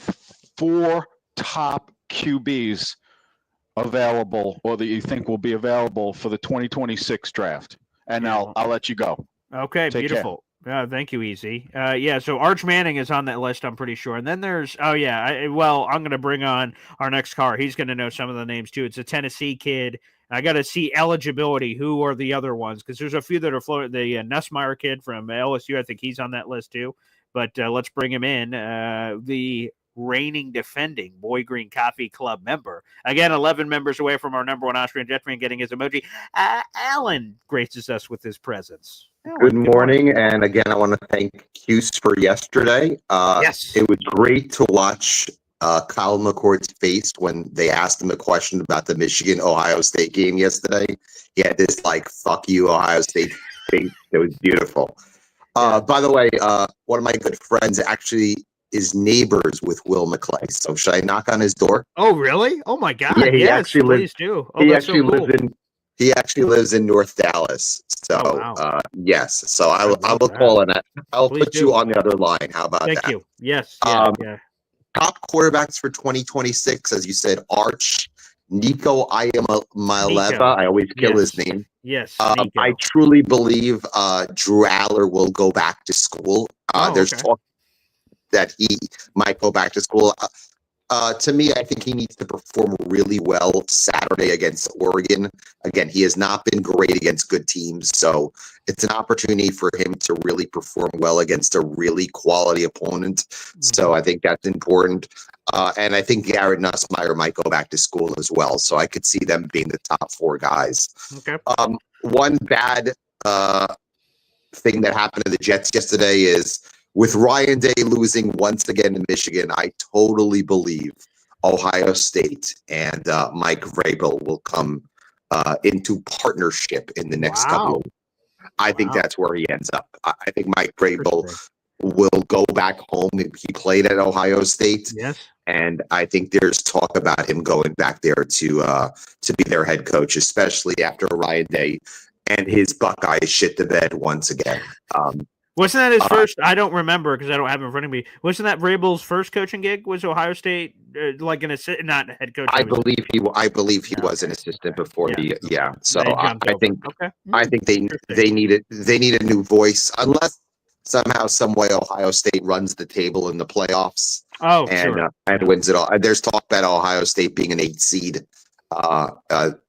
4 top QBs available or that you think will be available for the 2026 draft? And I'll let you go. Okay, Take beautiful. Care. Thank you, Easy. So Arch Manning is on that list, I'm pretty sure. And then there's, I'm going to bring on our next caller. He's going to know some of the names, too. It's a Tennessee kid. I got to see eligibility. Who are the other ones? Because there's a few that are floating. The Nussmeier kid from LSU, I think he's on that list, too. But let's bring him in. The reigning defending Boy Green Coffee Club member. Again, 11 members away from our number one Austrian Jet fan getting his emoji. Alan graces us with his presence. Good morning, and again, I want to thank Hughes for yesterday. Yes. It was great to watch Kyle McCord's face when they asked him a question about the Michigan-Ohio State game yesterday. He had this, like, fuck you, Ohio State face. It was beautiful. By the way, one of my good friends actually is neighbors with Will McClay, so should I knock on his door? Oh, really? Oh, my God. Yeah, he yes, actually lives. please do. Oh, He that's actually so cool. lives in. He actually lives in North Dallas. So, Oh, wow. yes. So I will love that. call and I'll Please put do. you on the other line. How about Thank that? you. Yes. Yeah. Top quarterbacks for 2026, as you said, Arch, Nico Iamaleava. I always kill his name. Yes. I truly believe Drew Aller will go back to school. There's talk that he might go back to school. To me, I think he needs to perform really well Saturday against Oregon. Again, he has not been great against good teams, so it's an opportunity for him to really perform well against a really quality opponent. So I think that's important. And I think Garrett Nussmeier might go back to school as well. So I could see them being the top 4 guys. Okay. One bad thing that happened to the Jets yesterday is, with Ryan Day losing once again in Michigan, I totally believe Ohio State and Mike Vrabel will come into partnership in the next couple of weeks. I think that's where he ends up. I think Mike Vrabel will go back home. He played at Ohio State. Yes. And I think there's talk about him going back there to be their head coach, especially after Ryan Day and his Buckeyes shit the bed once again. Wasn't that his first? I don't remember because I don't have it in front of me. Wasn't that Vrabel's first coaching gig? Was Ohio State like an assistant, not head coach? I believe he was an assistant before he. Yeah. So I think they need a new voice, unless somehow, some way Ohio State runs the table in the playoffs. And wins it all. There's talk about Ohio State being an 8 seed. I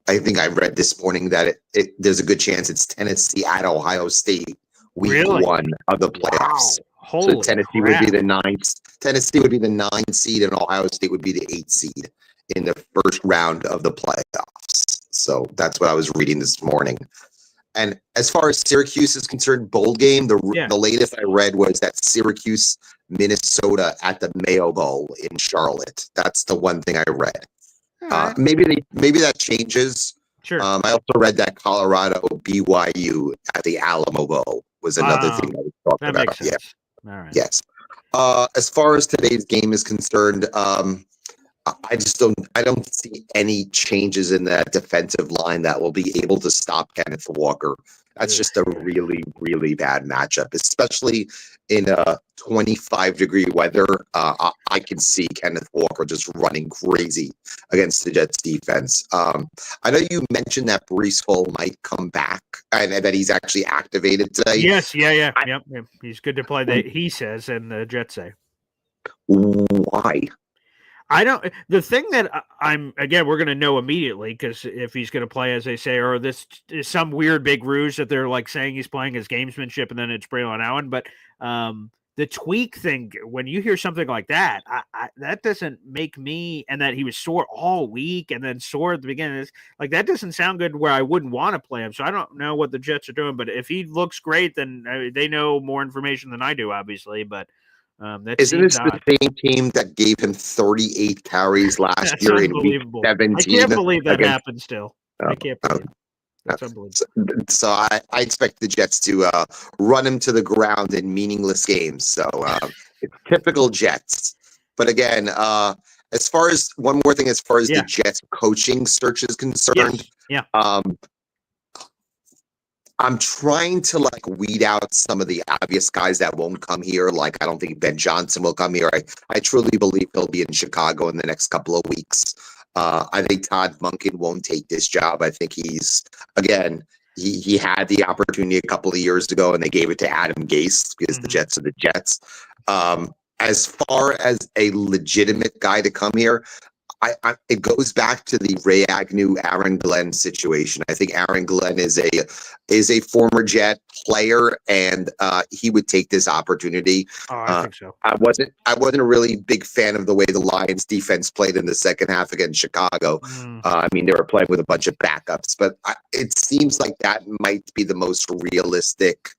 think I read this morning that there's a good chance it's Tennessee at Ohio State. Week 1 of the playoffs. Wow. So Tennessee would be the 9th. Tennessee would be the 9th seed, and Ohio State would be the 8th seed in the first round of the playoffs. So that's what I was reading this morning. And as far as Syracuse is concerned, bowl game, the latest I read was that Syracuse, Minnesota at the Mayo Bowl in Charlotte. That's the one thing I read. Maybe that changes. Sure. I also read that Colorado BYU at the Alamo Bowl was another thing that we talked about. Makes sense. Yeah. All right. Yes. As far as today's game is concerned, I don't see any changes in that defensive line that will be able to stop Kenneth Walker. That's just a really, really bad matchup, especially in 25-degree weather. I can see Kenneth Walker just running crazy against the Jets defense. I know you mentioned that Breece Hall might come back and that he's actually activated today. Yes, yep. He's good to play, he says, and the Jets say. Why? The thing that we're going to know immediately, because if he's going to play, as they say, or this is some weird big ruse that they're like saying he's playing his gamesmanship and then it's Braylon Allen. But the tweak thing, when you hear something like that, that doesn't make me, and that he was sore all week and then sore at the beginning, like that doesn't sound good where I wouldn't want to play him. So I don't know what the Jets are doing, but if he looks great, then they know more information than I do, obviously. But isn't this the same team that gave him 38 carries last year in week 17? I can't believe that happened still. I can't believe it. That's unbelievable. So I expect the Jets to run him to the ground in meaningless games. So it's typical Jets. But again, as far as the Jets coaching search is concerned, I'm trying to weed out some of the obvious guys that won't come here. Like, I don't think Ben Johnson will come here. I truly believe he'll be in Chicago in the next couple of weeks. I think Todd Monken won't take this job. I think he had the opportunity a couple of years ago and they gave it to Adam Gase because the Jets are the Jets. As far as a legitimate guy to come here, it goes back to the Ray Agnew, Aaron Glenn situation. I think Aaron Glenn is a former Jet player, and he would take this opportunity. I think so. I wasn't a really big fan of the way the Lions defense played in the second half against Chicago. They were playing with a bunch of backups, but it seems like that might be the most realistic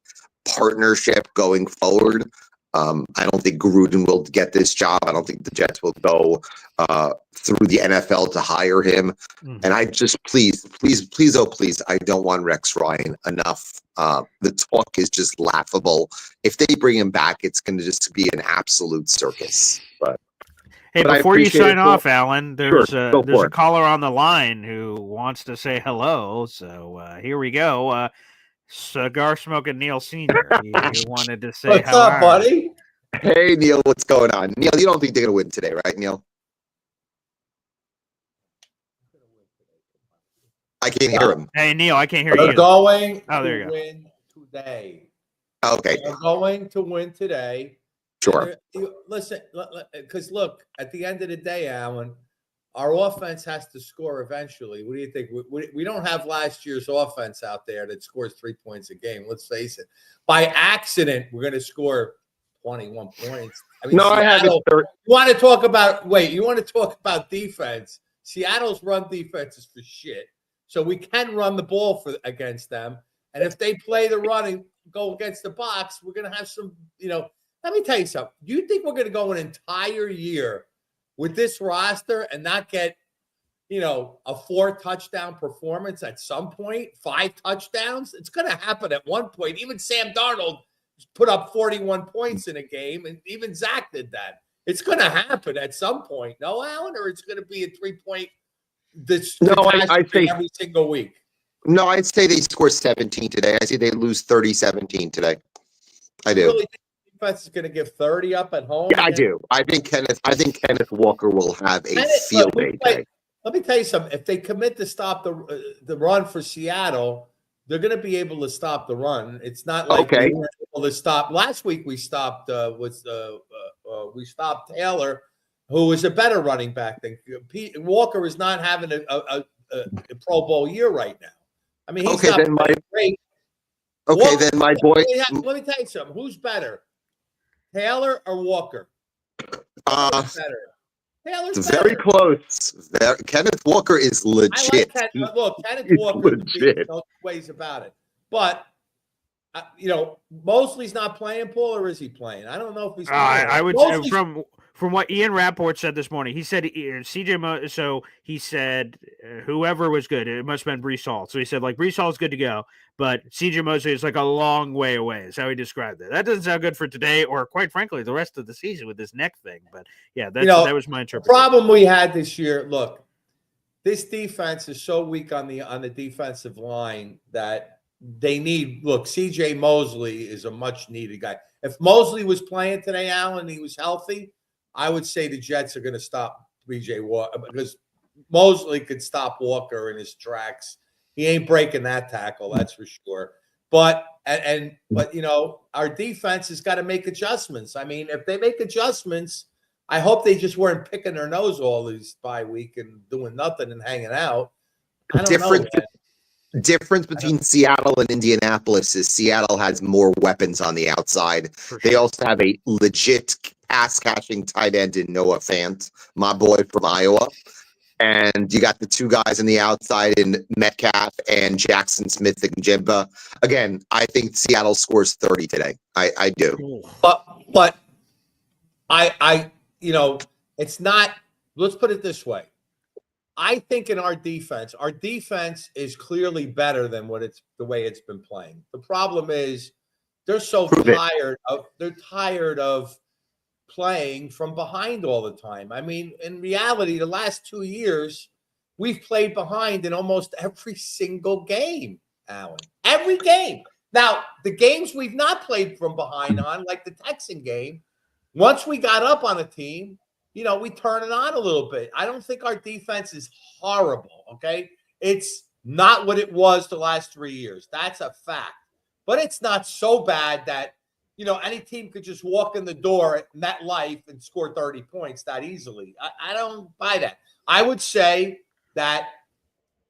partnership going forward. I don't think Gruden will get this job. I don't think the Jets will go through the NFL to hire him. Mhm. And I just please, oh please, I don't want Rex Ryan enough. The talk is just laughable. If they bring him back, it's going to just be an absolute circus. Hey, But I before you appreciate sign it, off, Alan, there's go there's for a it. caller on the line who wants to say hello. So here we go. Cigar smoking Neil Sr. He wanted to say What's how up, are- buddy? Hey, Neil, what's going on? Neil, you don't think they're going to win today, right, Neil? I can't hear him. Hey, Neil, I can't hear They're you. going Oh, there to you go. win today. Okay, They're going to win today. sure. Listen, because look, at the end of the day, Alan, our offense has to score eventually. What do you think? We don't have last year's offense out there that scores 3 points a game. Let's face it. By accident, we're going to score 21 points. I mean, No, I have it. Seattle, you want to talk about defense. Seattle's run defense is for shit. So we can run the ball against them. And if they play the run and go against the box, we're going to have some, let me tell you something. Do you think we're going to go an entire year with this roster and not get, a 4-touchdown performance at some point, 5 touchdowns? It's going to happen at one point. Even Sam Darnold put up 41 points in a game, and even Zach did that. It's going to happen at some point, no, Alan? Or it's going to be a 3-point I'd say every single week? No, I'd say they score 17 today. I say they lose 30-17 today. I do. You really think the defense is going to give 30 up at home? Yeah, I do. I think Kenneth Walker will have a field day today. Let me tell you something. If they commit to stop the run for Seattle, they're going to be able to stop the run. It's not like we weren't able to stop. Last week we stopped we stopped Taylor, who was a better running back than Walker. Is not having a Pro Bowl year right now. I mean, he's not great. Okay, Walker, then my boy. Let me tell you something. Who's better, Taylor or Walker? It's Taylor's very close. Kenneth Walker is legit. Kenneth Walker, legit. No ways about it. But Mosley's not playing, Paul, or is he playing? I don't know if he's playing. I would say from what Ian Rapport said this morning, he said CJ. So he said whoever was good, it must have been Brees Hall. So he said Brees Hall is good to go, but CJ Mosley is a long way away. Is how he described it. That doesn't sound good for today, or quite frankly, the rest of the season with this neck thing. But yeah, that was my interpretation. The problem we had this year. Look, this defense is so weak on the defensive line that they need. Look, CJ Mosley is a much needed guy. If Mosley was playing today, Alan, he was healthy, I would say the Jets are going to stop B.J. Walker because Mosley could stop Walker in his tracks. He ain't breaking that tackle, that's for sure. But our defense has got to make adjustments. I mean, if they make adjustments, I hope they just weren't picking their nose all these bye week and doing nothing and hanging out. I don't know. Difference between Seattle and Indianapolis is Seattle has more weapons on the outside. Sure. They also have a legit pass-catching tight end in Noah Fant, my boy from Iowa. And you got the two guys on the outside in Metcalf and Jackson Smith and Jimba. Again, I think Seattle scores 30 today. I do. But I it's not, let's put it this way. I think in our defense is clearly better than the way it's been playing. The problem is they're so tired of playing from behind all the time. I mean, in reality, the last 2 years, we've played behind in almost every single game, Alan. Every game. Now, the games we've not played from behind on, like the Texan game, once we got up on a team, we turn it on a little bit. I don't think our defense is horrible, okay? It's not what it was the last 3 years. That's a fact. But it's not so bad that, any team could just walk in the door at MetLife and score 30 points that easily. I don't buy that. I would say that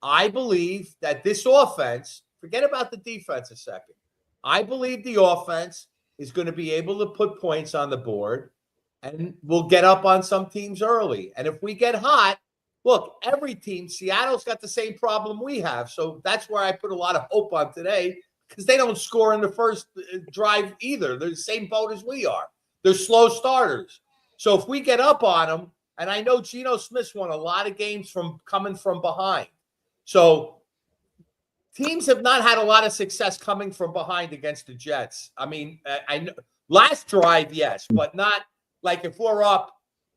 I believe that this offense, forget about the defense a second. I believe the offense is going to be able to put points on the board. And we'll get up on some teams early. And if we get hot, look, every team, Seattle's got the same problem we have. So that's where I put a lot of hope on today because they don't score in the first drive either. They're the same boat as we are. They're slow starters. So if we get up on them, and I know Geno Smith won a lot of games from coming from behind. So teams have not had a lot of success coming from behind against the Jets. I mean, I know last drive, yes, but not like if we're up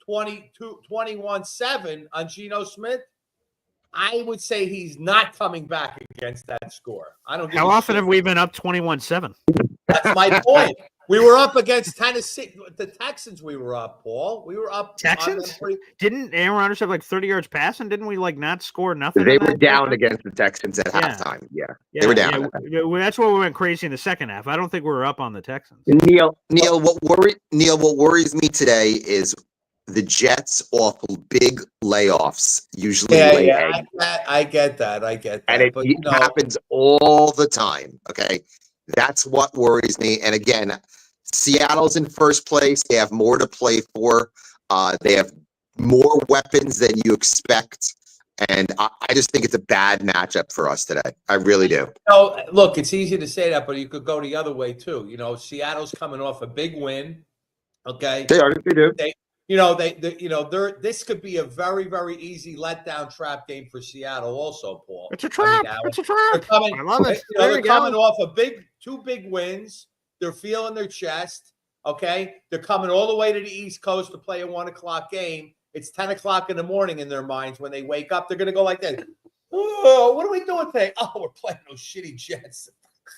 21-7 on Geno Smith, I would say he's not coming back against that score. I don't. How often have we been up 21-7? That's my point. We were up against Tennessee, the Texans. We were up, Paul. We were up. Texans? Didn't Aaron Rodgers have like 30 yards passing? Didn't we like not score nothing? They were down against the Texans at halftime. Yeah, they were down. Yeah. That's why we went crazy in the second half. I don't think we were up on the Texans. Neil, what worries me today is the Jets off big layoffs usually lay eggs. I get that. And it happens all the time. Okay. That's what worries me. And again, Seattle's in first place. They have more to play for. They have more weapons than you expect. And I just think it's a bad matchup for us today. I really do. Look, it's easy to say that, but you could go the other way too. Seattle's coming off a big win. Okay. They do. This could be a very, very easy letdown trap game for Seattle also, Paul. It's a trap. It's a trap. I love it. They're coming off two big wins. They're feeling their chest. Okay. They're coming all the way to the East Coast to play a 1:00 game. It's 10:00 in the morning in their minds. When they wake up, they're going to go like this. Oh, what are we doing today? Oh, we're playing those shitty Jets.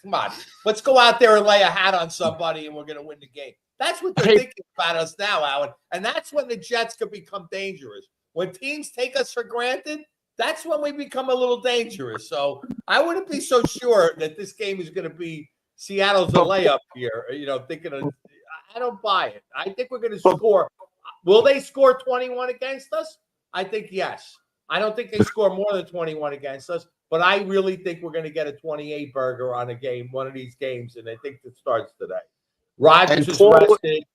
Come on. Let's go out there and lay a hat on somebody and we're going to win the game. That's what they're thinking about us now, Alan. And that's when the Jets could become dangerous. When teams take us for granted, that's when we become a little dangerous. So I wouldn't be so sure that this game is going to be Seattle's a layup here. I don't buy it. I think we're going to score. Will they score 21 against us? I think yes. I don't think they score more than 21 against us, but I really think we're going to get a 28 burger on a game, one of these games, and I think it starts today. Rodgers is rested.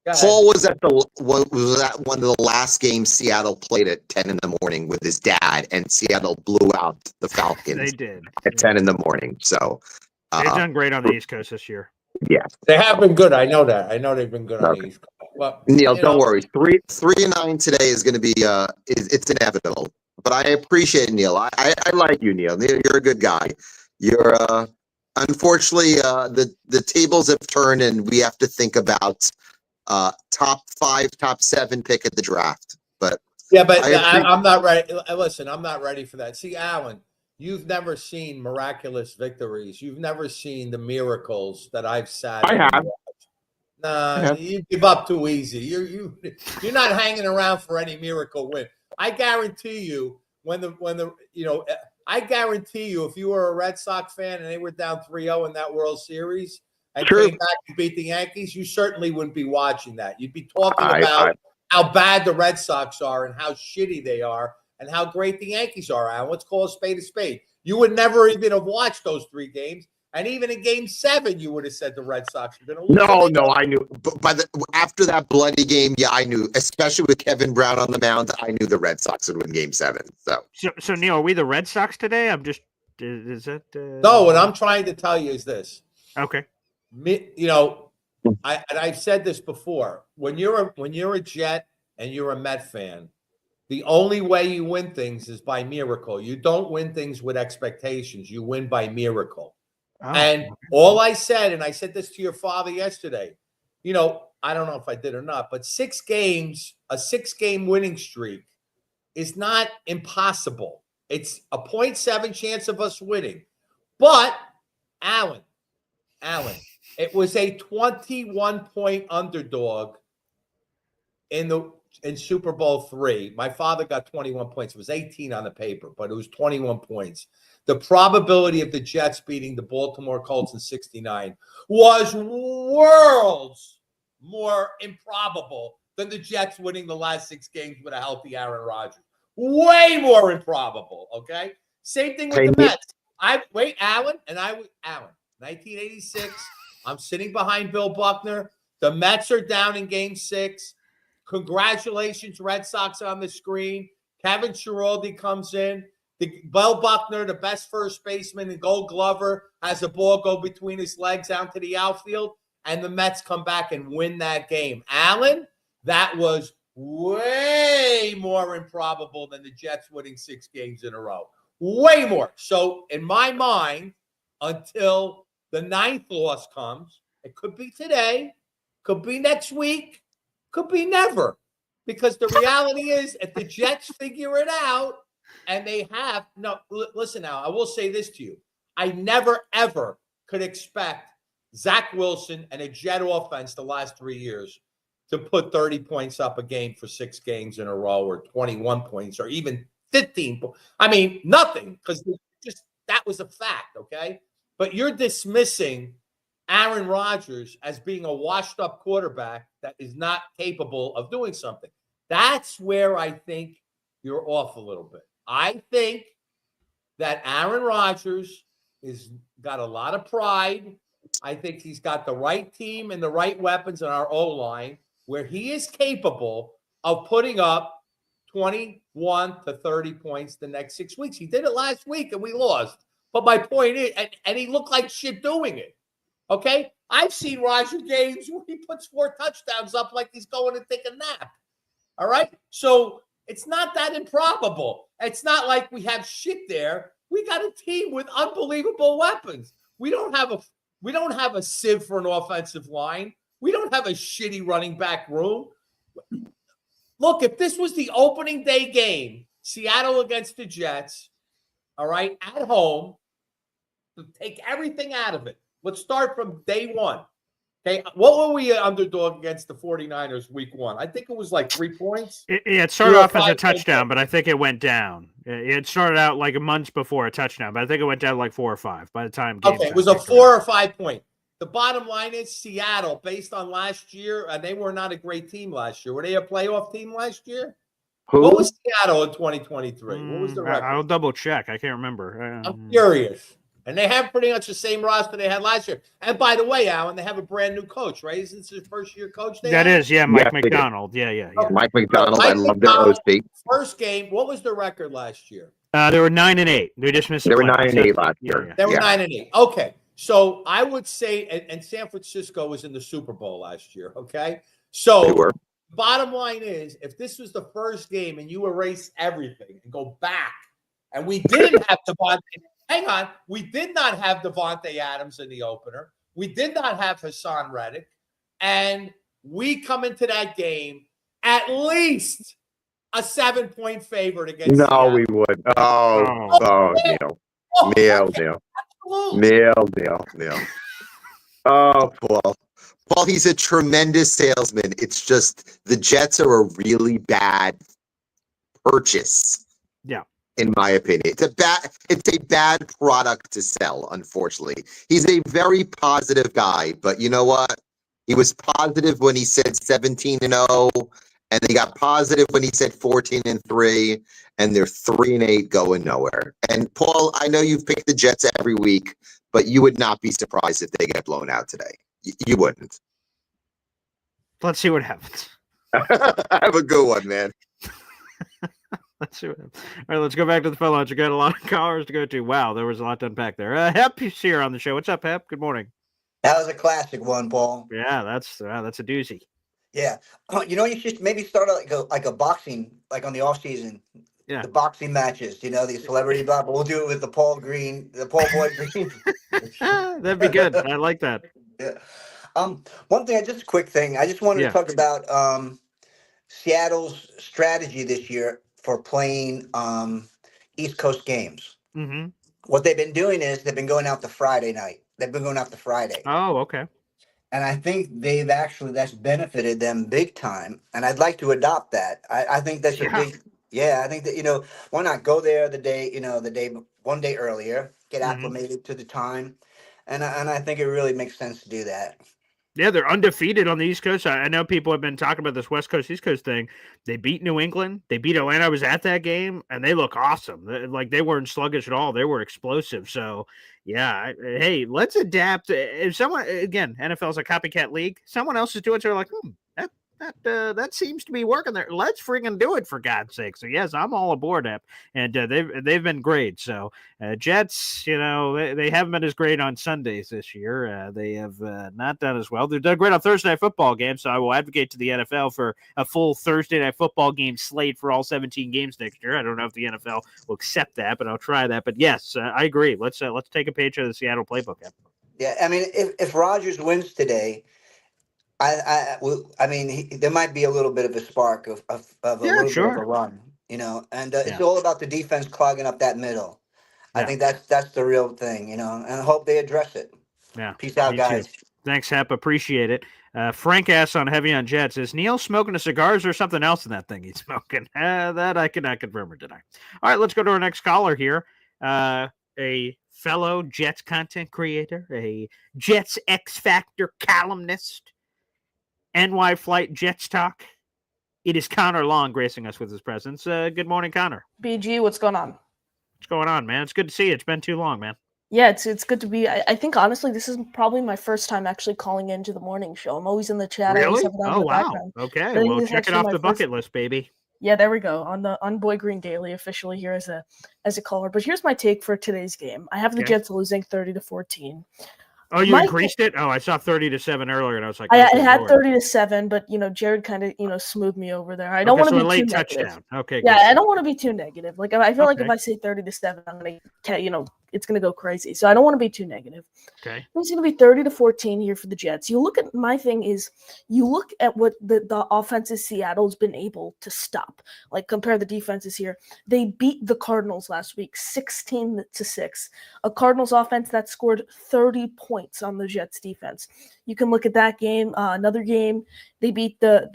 Paul was at one of the last games Seattle played at 10 in the morning with his dad, and Seattle blew out the Falcons. They did at 10 in the morning. So they've done great on the East Coast this year. Yeah, they have been good. I know that. I know they've been good on the East Coast. Well, Neil, don't worry. 3-9 today is going to be it's inevitable. But I appreciate it, Neil. I like you, Neil. You're a good guy. You're unfortunately the tables have turned, and we have to think about top 5, top 7 pick at the draft. But I'm not ready. Listen, I'm not ready for that. See, Alan, you've never seen miraculous victories. You've never seen the miracles that I've sat. I have. Nah, you give up too easy. You're not hanging around for any miracle win. I guarantee you, I guarantee you, if you were a Red Sox fan and they were down 3-0 in that World Series and came back and beat the Yankees, you certainly wouldn't be watching that. You'd be talking about how bad the Red Sox are and how shitty they are and how great the Yankees are. And let's call a spade a spade. You would never even have watched those 3 games. And even in Game 7, you would have said the Red Sox were going to lose. No, I knew. But after that bloody game, I knew, especially with Kevin Brown on the mound, I knew the Red Sox would win Game 7. So Neil, are we the Red Sox today? I'm just, is that? No, what I'm trying to tell you is this. Okay. I've said this before. When you're a Jet and you're a Met fan, the only way you win things is by miracle. You don't win things with expectations. You win by miracle. And all I said, and I said this to your father yesterday, I don't know if I did or not, but 6 games, a 6-game winning streak is not impossible. It's a 0.7 chance of us winning. But, Alan, it was a 21-point underdog in Super Bowl 3. My father got 21 points. It was 18 on the paper, but it was 21 points. The probability of the Jets beating the Baltimore Colts in 69 was worlds more improbable than the Jets winning the last 6 games with a healthy Aaron Rodgers. Way more improbable, okay? Same thing with the Mets. Alan, 1986, I'm sitting behind Bill Buckner. The Mets are down in Game 6. Congratulations, Red Sox on the screen. Kevin Schiraldi comes in. Bill Buckner, the best first baseman and Gold Glover, has a ball go between his legs out to the outfield, and the Mets come back and win that game. Allen, that was way more improbable than the Jets winning 6 games in a row. Way more. So in my mind, until the 9th loss comes, it could be today, could be next week, could be never. Because the reality is, if the Jets figure it out, and they have – no, listen now, I will say this to you. I never, ever could expect Zach Wilson and a Jet offense the last 3 years to put 30 points up a game for 6 games in a row, or 21 points, or even 15 points. I mean, nothing, because just that was a fact, okay? But you're dismissing Aaron Rodgers as being a washed-up quarterback that is not capable of doing something. That's where I think you're off a little bit. I think that Aaron Rodgers is got a lot of pride. I think he's got the right team and the right weapons in our O-line, where he is capable of putting up 21 to 30 points the next 6 weeks. He did it last week and we lost. But my point is, and he looked like shit doing it. Okay? I've seen Rodgers games where he puts 4 touchdowns up like he's going to take a nap. All right? So it's not that improbable. It's not like we have shit there. We got a team with unbelievable weapons. We don't have a sieve for an offensive line. We don't have a shitty running back room. Look, if this was the opening day game, Seattle against the Jets, all right, at home, take everything out of it. Let's start from day one. Okay, what were we underdog against the 49ers week 1? I think it was like 3 points. It started off as a touchdown, but I think it went down. It started out like a month before a touchdown, but I think it went down like 4 or 5 by the time. Okay, it was a 4 or 5 point. The bottom line is Seattle, based on last year, and they were not a great team last year. Were they a playoff team last year? Who? What was Seattle in 2023? What was the record? I'll double check. I can't remember. I'm curious. And they have pretty much the same roster they had last year. And by the way, Alan, they have a brand new coach, right? Isn't this his first-year coach? Mike McDonald. Yeah. Okay. Mike McDonald. I love their OC. First game, what was the record last year? They were 9-8. They just missed. They were 9-8 last year. Yeah. They were 9-8. Okay. So I would say, and San Francisco was in the Super Bowl last year, okay? So They were. bottom line is, if this was the first game and you erase everything and go back, and we didn't have Devontae, hang on, we did not have Devontae Adams in the opener. We did not have Hassan Reddick. And we come into that game at least a 7-point favorite against No, Seattle. we would. Neil. Oh, Paul. Paul, he's a tremendous salesman. It's just the Jets are a really bad purchase. Yeah. In my opinion, it's a bad product to sell, unfortunately. He's a very positive guy, but you know what? He was positive when he said 17-0, and he got positive when he said 14-3, and they're 3-8 going nowhere. And Paul, I know you've picked the Jets every week, but you would not be surprised if they get blown out today. You wouldn't. Let's see what happens. Have a good one, man. Let's see what happens. All right, let's go back to the phone lines. We got a lot of callers to go to. Wow, there was a lot to unpack there. Hep is here on the show. What's up, Hep? Good morning. That was a classic one, Paul. Yeah, that's a doozy. Yeah. You should maybe start like a boxing, like on the off season. Yeah. The boxing matches, these celebrity box. We'll do it with the Paul Boy Green. That'd be good. I like that. Yeah. One thing, just a quick thing. I just wanted to talk about Seattle's strategy this year for playing East Coast games. Mm-hmm. What they've been doing is they've been going out to Friday night. They've been going out to Friday. Oh, okay. And I think that's benefited them big time. And I'd like to adopt that. I think that's a big. Yeah, I think that, why not go there one day earlier, get acclimated to the time. And I think it really makes sense to do that. Yeah, they're undefeated on the East Coast. I know people have been talking about this West Coast, East Coast thing. They beat New England. They beat Atlanta. I was at that game, and they look awesome. Like, they weren't sluggish at all. They were explosive. So, yeah, hey, let's adapt. If someone, again, NFL is a copycat league. Someone else is doing it, so they're like, that seems to be working there. Let's freaking do it, for God's sake. So yes, I'm all aboard it, and they've been great. So Jets, they haven't been as great on Sundays this year. They have not done as well. They've done great on Thursday night football games. So I will advocate to the NFL for a full Thursday night football game slate for all 17 games next year. I don't know if the NFL will accept that, but I'll try that. But yes, I agree. Let's take a page out of the Seattle playbook. Yeah, I mean, if Rodgers wins today, I mean, there might be a little bit of a spark of a little bit of a run, and it's all about the defense clogging up that middle. I think that's the real thing, and I hope they address it. Yeah. Peace out, guys. Too. Thanks, Hep. Appreciate it. Frank asks on Heavy on Jets, is Neil smoking a cigar? Or something else in that thing he's smoking? That I cannot confirm or deny. All right, let's go to our next caller here. A fellow Jets content creator, a Jets X Factor columnist, NY Flight Jets Talk. It is Connor Long gracing us with his presence. Good morning, Connor. BG, what's going on? What's going on, man? It's good to see you. It's been too long, man. Yeah, it's good to be. I think, honestly, this is probably my first time actually calling into the morning show. I'm always in the chat. Really? Oh, wow. Background. Okay, well, check it off the bucket list, baby. Yeah, there we go. On Boy Green Daily, officially here as a caller. But here's my take for today's game. I have the Jets losing 30-14. Oh, you increased it? Oh, I saw 30-7 earlier, and I was like, I had 30-7. But Jared kind of smoothed me over there. I don't want to be too negative. Okay, yeah, I don't want to be too negative. Like I feel like if I say 30-7, I'm gonna it's gonna go crazy. So I don't want to be too negative. Okay, it's gonna be 30-14 here for the Jets. You look at my thing is you look at what the offenses Seattle's been able to stop. Like compare the defenses here. They beat the Cardinals last week 16-6. A Cardinals offense that scored 30 points on the Jets defense. You can look at that game. Another game they beat the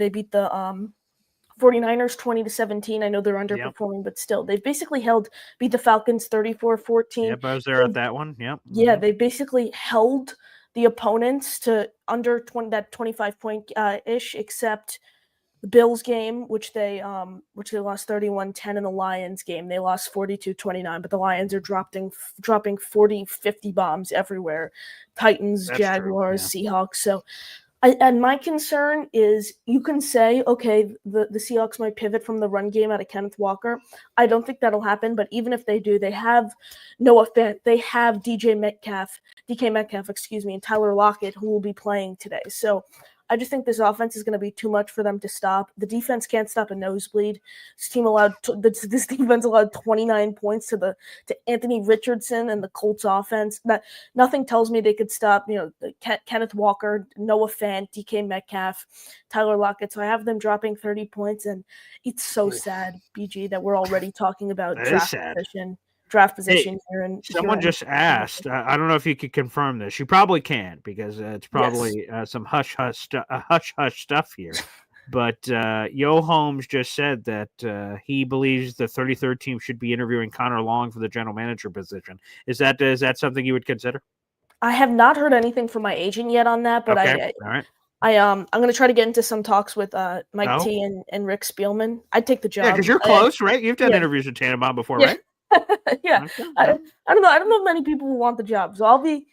49ers 20-17. I know they're underperforming, but still, they've basically beat the Falcons 34-14. Yep, I was there at that one. Yep. Yeah, they basically held the opponents to under 25 point ish, except the Bills game, which they lost 31-10, and the Lions game they lost 42-29. But the Lions are dropping 40-50 bombs everywhere. Titans, Jaguars, Seahawks. So. And my concern is you can say, okay, the Seahawks might pivot from the run game out of Kenneth Walker. I don't think that'll happen, but even if they do, they have Noah Fant, they have DK Metcalf, and Tyler Lockett, who will be playing today. So I just think this offense is going to be too much for them to stop. The defense can't stop a nosebleed. This defense allowed 29 points to Anthony Richardson and the Colts offense. That nothing tells me they could stop. Kenneth Walker, Noah Fant, DK Metcalf, Tyler Lockett. So I have them dropping 30 points, and it's so sad, BG, that we're already talking about draft position here. And someone just asked, I don't know if you could confirm this. You probably can't because it's probably some hush stuff here. But Yo Holmes just said that he believes the 33rd team should be interviewing Connor Long for the general manager position. Is that something you would consider? I have not heard anything from my agent yet on that, but all right. I'm going to try to get into some talks with Mike T and Rick Spielman. I'd take the job. Yeah, because you're close, right? You've done interviews with Tannenbaum before, right? Yeah, okay. I don't know. I don't know if many people will want the job, so I'll be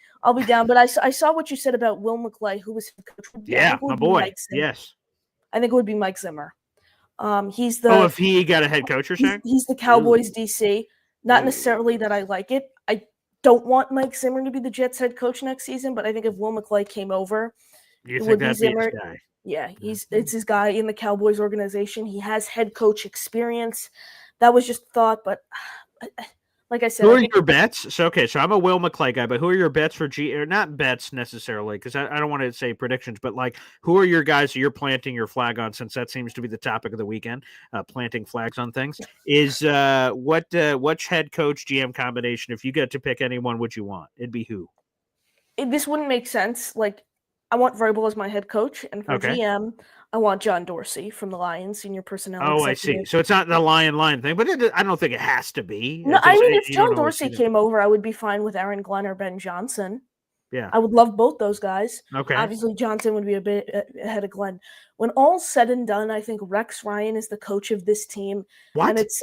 down. But I saw what you said about Will McClay, who was coach. Yeah, my boy. Yes, I think it would be Mike Zimmer. He's the if he got a head coach, you're saying he's the Cowboys DC. Not necessarily that I like it. I don't want Mike Zimmer to be the Jets head coach next season, but I think if Will McClay came over, it would be Zimmer. His guy? Yeah, it's his guy in the Cowboys organization. He has head coach experience. That was just thought, but. Like I said, who are your bets? So I'm a Will McClay guy, but who are your bets for or not bets necessarily, because I don't want to say predictions, but like who are your guys that you're planting your flag on, since that seems to be the topic of the weekend, planting flags on things, is what head coach GM combination, if you get to pick anyone, would you want? It'd be who? This wouldn't make sense. Like I want Vrabel as my head coach, and for GM, I want John Dorsey from the Lions, senior personnel. Oh, I see. So it's not the lion thing, but I don't think it has to be. No, I mean, if John Dorsey came over, I would be fine with Aaron Glenn or Ben Johnson. Yeah. I would love both those guys. Okay. Obviously, Johnson would be a bit ahead of Glenn. When all's said and done, I think Rex Ryan is the coach of this team. What? And it's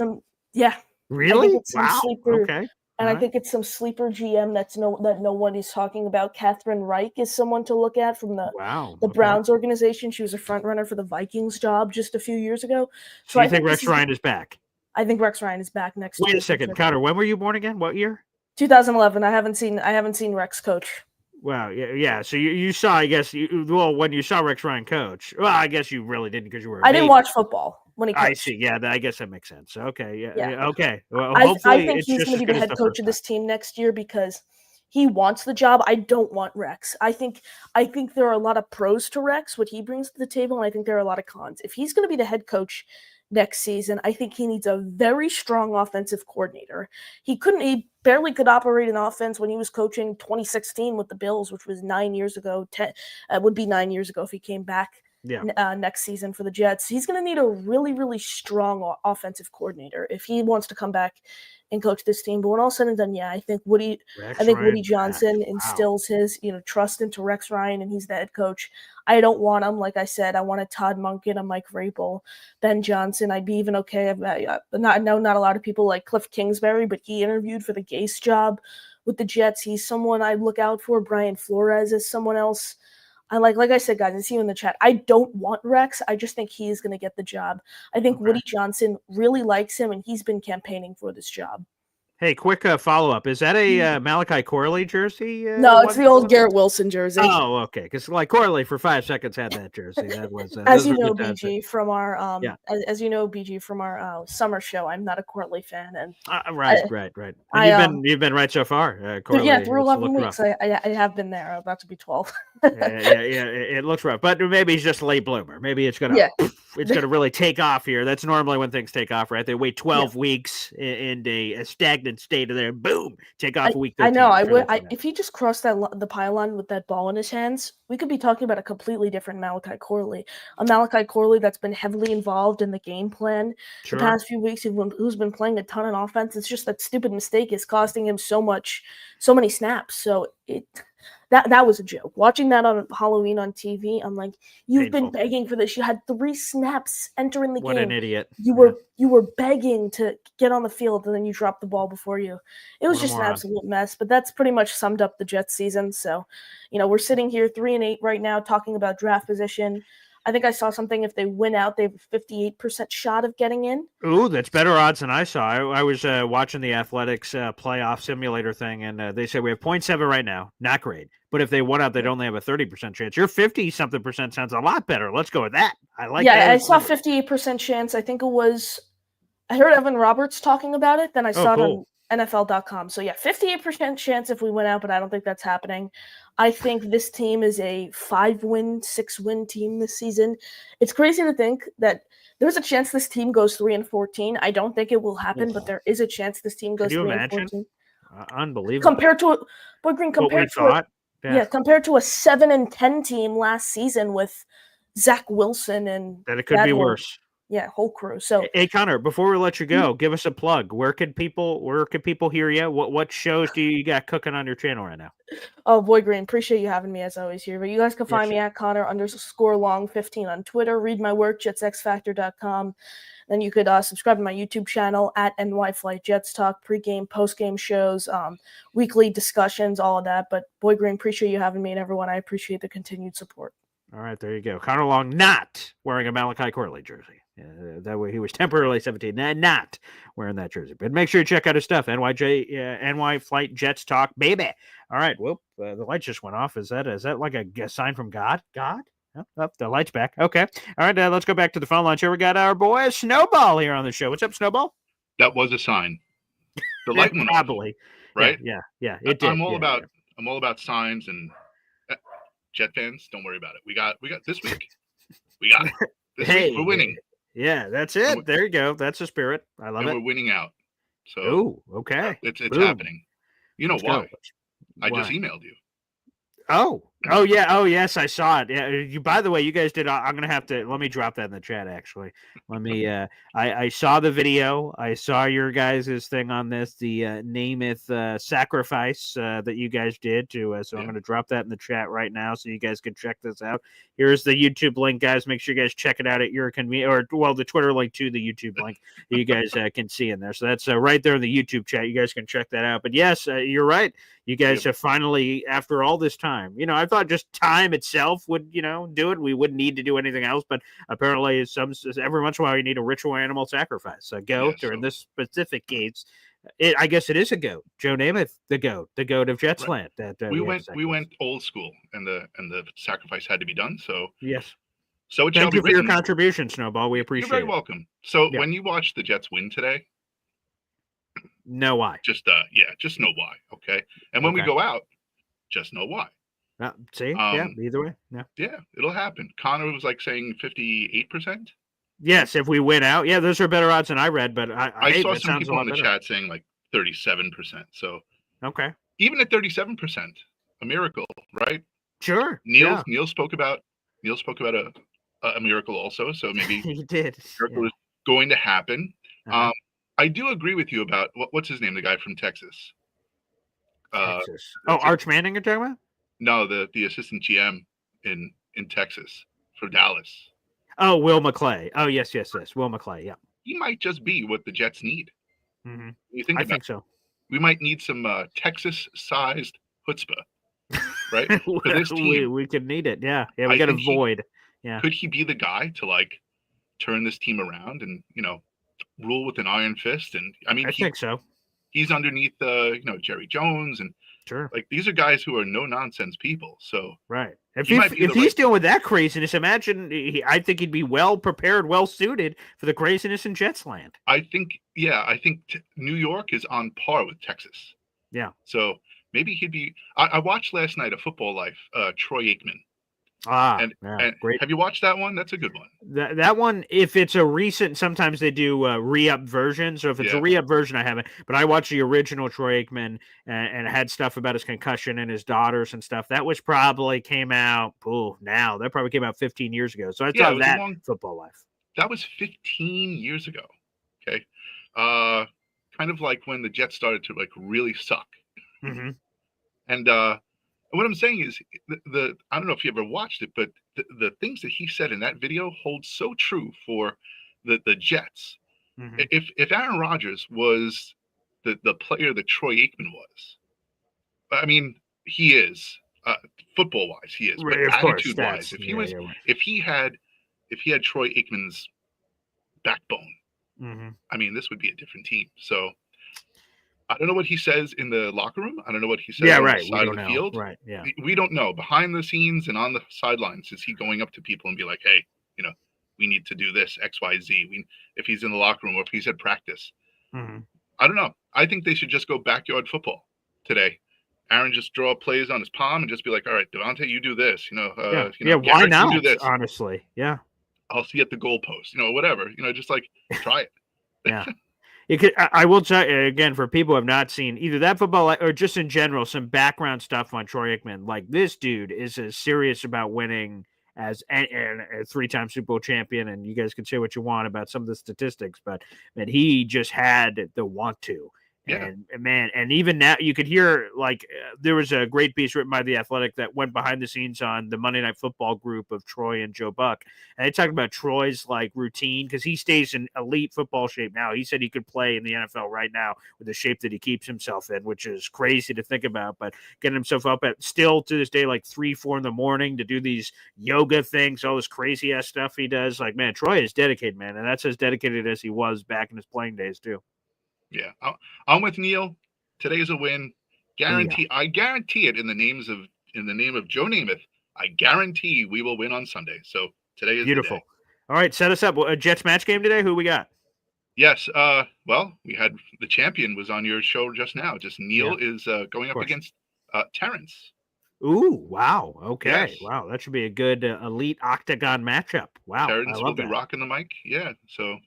Really? Wow. Okay. And I think it's some sleeper GM that no one is talking about. Catherine Reich is someone to look at from the Browns organization. She was a front runner for the Vikings job just a few years ago. So I think Rex Ryan is back. I think Rex Ryan is back next year. Wait a second, Connor. When were you born again? What year? 2011. I haven't seen Rex coach. Wow. Yeah. So you saw, I guess, when you saw Rex Ryan coach. Well, I guess you really didn't because you were. I didn't watch football when he coached. I see. Yeah, I guess that makes sense. Okay. Yeah. Okay. Well, I hopefully think he's going to be the head coach of this team next year because he wants the job. I don't want Rex. I think there are a lot of pros to Rex, what he brings to the table, and I think there are a lot of cons. If he's going to be the head coach next season, I think he needs a very strong offensive coordinator. He barely could operate an offense when he was coaching 2016 with the Bills, which was 9 years ago. Would be 9 years ago if he came back next season for the Jets. He's going to need a really, really strong offensive coordinator if he wants to come back and coach this team. But when all said and done, I think Woody Johnson instills his trust into Rex Ryan, and he's the head coach. I don't want him, like I said, I wanted Todd Monken, a Mike Vrabel, Ben Johnson. I'd be even okay. Not a lot of people like Cliff Kingsbury, but he interviewed for the Gase job with the Jets. He's someone I look out for. Brian Flores is someone else I like I said, guys, I see you in the chat. I don't want Rex. I just think he is going to get the job. I think Woody Johnson really likes him, and he's been campaigning for this job. Hey, quick follow-up. Is that a Malachi Corley jersey? No, it's the old Garrett Wilson jersey. Oh, okay. Because Corley for 5 seconds had that jersey. That was as you know, BG from our as you know, BG from our summer show. I'm not a Corley fan, and right. And you've been right so far. Corley, through 11 weeks, I have been there. I'm about to be 12. It looks rough, but maybe he's just a late bloomer. Maybe it's gonna really take off here. That's normally when things take off, right? They wait 12 weeks in a stagnant state of there, boom, take off a week. I know. If he just crossed the pylon with that ball in his hands, we could be talking about a completely different Malachi Corley. A Malachi Corley that's been heavily involved in the game plan the past few weeks, who's been playing a ton of offense. It's just that stupid mistake is costing him so many snaps. So that was a joke. Watching that on Halloween on TV, I'm like, you've been begging for this. You had 3 snaps entering the game. What an idiot. You were begging to get on the field, and then you dropped the ball before you. It was just an absolute mess, but that's pretty much summed up the Jets season. So, we're sitting here 3-8 right now talking about draft position. I think I saw something. If they win out, they have a 58% shot of getting in. Ooh, that's better odds than I saw. I was watching the Athletics playoff simulator thing, and they said we have 0.7 right now. Not great. But if they won out, they'd only have a 30% chance. Your 50-something percent sounds a lot better. Let's go with that. I like that. Yeah, I saw 58% chance. I think it was – I heard Evan Roberts talking about it. Then I saw it on NFL.com. So, 58% chance if we win out, but I don't think that's happening. I think this team is a 5-win, 6-win team this season. It's crazy to think that there's a chance this team goes 3-14. I don't think it will happen, but there is a chance this team goes 3-14. Unbelievable. Compared to compared to a 7-10 team last season with Zach Wilson and that it could be worse. Yeah, whole crew. So, hey Connor, before we let you go, give us a plug. Where can people hear you? What shows do you got cooking on your channel right now? Oh boy, Green, appreciate you having me as always here. But you guys can find me at Connor_long15 on Twitter. Read my work, jetsxfactor.com. Then you could subscribe to my YouTube channel at NY Flight Jets Talk, pregame, postgame shows, weekly discussions, all of that. But boy, Green, appreciate you having me, and everyone, I appreciate the continued support. All right, there you go. Connor Long not wearing a Malachi Corley jersey. That way he was temporarily 17, not wearing that jersey. But make sure you check out his stuff. NY Flight Jets Talk, baby. All right, whoop, the light just went off. Is that like a sign from God? God? Oh, the light's back. Okay. All right, let's go back to the phone line here. We got our boy Snowball here on the show. What's up, Snowball? That was a sign. The light went probably off, right? Yeah. It did. I'm all about signs, and Jet fans, don't worry about it. We got this week. We got it. This week we're winning. Yeah, that's it. There you go. That's the spirit. I love it. We're winning out. So okay. It's happening. You know why? I just emailed you. Oh, Oh yeah. Oh yes, I saw it. Yeah. By the way, you guys did. I'm gonna have to. Let me drop that in the chat. Actually, let me. I saw the video. I saw your guys' thing on this. The Namath sacrifice that you guys did to. So I'm gonna drop that in the chat right now, so you guys can check this out. Here's the YouTube link, guys. Make sure you guys check it out at your convenience, or well, the Twitter link to the YouTube link that you guys can see in there. So that's right there in the YouTube chat. You guys can check that out. But yes, you're right. You guys have finally, after all this time, I thought just time itself would, do it. We wouldn't need to do anything else, but apparently every once in a while you need a ritual animal sacrifice. A goat, or in this specific case, I guess it is a goat. Joe Namath, the goat of Jetsland. That we went old school, and the sacrifice had to be done. So yes. So it Thank you shall be for your written. contribution, Snowball. We appreciate it. You're very welcome. So when you watch the Jets win today, know why. Just know why. Okay. And when we go out, just know why. See? Either way. Yeah, it'll happen. Connor was like saying 58%. Yes, if we win out. Yeah, those are better odds than I read, but I saw some people in the chat saying like 37%. So okay. Even at 37%, a miracle, right? Sure. Neil spoke about a miracle also. So maybe he did. Miracle is going to happen. I do agree with you about what's his name, the guy from Texas. Texas. Arch Manning you're talking about? No, the assistant GM in Texas for Dallas. Oh, Will McClay. Oh, yes. Will McClay, yeah. He might just be what the Jets need. Mm-hmm. You think I think so. We might need some Texas-sized chutzpah, right? For this team. We could need it, yeah. Yeah, we got to void. Yeah. Could he be the guy to like turn this team around and rule with an iron fist? And I think so. He's underneath Jerry Jones, and sure, like these are guys who are no nonsense people. So right, if he's dealing with that craziness, imagine. I think he'd be well prepared, well suited for the craziness in Jetsland. I think New York is on par with Texas. Yeah. So maybe he'd be. I watched last night a Football Life, Troy Aikman. And great. Have you watched that one? That's a good one. That one, if it's a recent, sometimes they do re-up versions. So if it's a re-up version, I haven't. But I watched the original Troy Aikman and had stuff about his concussion and his daughters and stuff. That was probably came out. Now that probably came out 15 years ago. So I saw that Football Life. That was 15 years ago. Okay, kind of like when the Jets started to like really suck. Mm-hmm. And what I'm saying is, I don't know if you ever watched it, but the things that he said in that video hold so true for the Jets. Mm-hmm. If Aaron Rodgers was the player that Troy Aikman was, I mean, he is football wise, he is, but attitude wise, if he had Troy Aikman's backbone, mm-hmm. I mean, this would be a different team. So. I don't know what he says in the locker room. I don't know what he says on the side of the field. Right, yeah. We don't know. Behind the scenes and on the sidelines, is he going up to people and be like, hey, we need to do this, X, Y, Z. If he's in the locker room or if he's at practice. Mm-hmm. I don't know. I think they should just go backyard football today. Aaron just draw plays on his palm and just be like, all right, Devontae, you do this. Why not? You do this. Honestly, yeah. I'll see at the goalpost, whatever. Just like try it. Yeah. I will tell you again, for people who have not seen either that football or just in general, some background stuff on Troy Aikman. Like, this dude is as serious about winning as a three-time Super Bowl champion. And you guys can say what you want about some of the statistics, but man, he just had the want to. Yeah. And man, and even now you could hear there was a great piece written by The Athletic that went behind the scenes on the Monday Night Football group of Troy and Joe Buck. And they talked about Troy's routine because he stays in elite football shape now. He said he could play in the NFL right now with the shape that he keeps himself in, which is crazy to think about, but getting himself up at still to this day, 3-4 in the morning to do these yoga things, all this crazy ass stuff he does. Man, Troy is dedicated, man. And that's as dedicated as he was back in his playing days too. Yeah, I'm with Neil. Today's a win. Guarantee. Yeah. I guarantee it in the name of Joe Namath. I guarantee we will win on Sunday. So today is beautiful. The day. All right, set us up. A Jets match game today. Who we got? Yes. Well, we had the champion was on your show just now. Just Neil is going up against Terrence. Ooh, wow. Okay. Yes. Wow, that should be a good elite octagon matchup. Wow. Terrence will be rocking the mic. Yeah. So.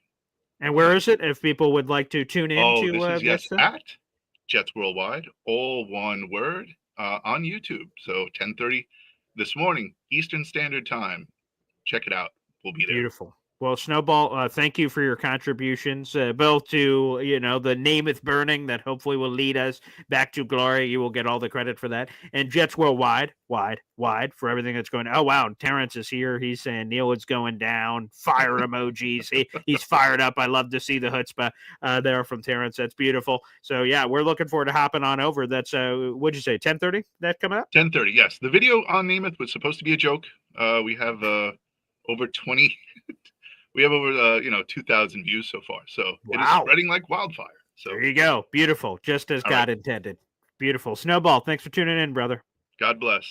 And where is it if people would like to tune in this is at Jets Worldwide, all one word, on YouTube. So 10:30 this morning, Eastern Standard Time. Check it out. We'll be there. Beautiful. Well, Snowball, thank you for your contributions, both to, the Namath burning that hopefully will lead us back to glory. You will get all the credit for that. And Jets Worldwide, wide for everything that's going on. Oh, wow. Terrence is here. He's saying Neil is going down. Fire emojis. He's fired up. I love to see the chutzpah there from Terrence. That's beautiful. So, yeah, we're looking forward to hopping on over. That's, what'd you say, 10:30 that coming up? 10:30, yes. The video on Namath was supposed to be a joke. We have over 20... We have over 2,000 views so far, so It is spreading like wildfire. So there you go, beautiful, just as God intended. Beautiful. Snowball, thanks for tuning in, brother. God bless.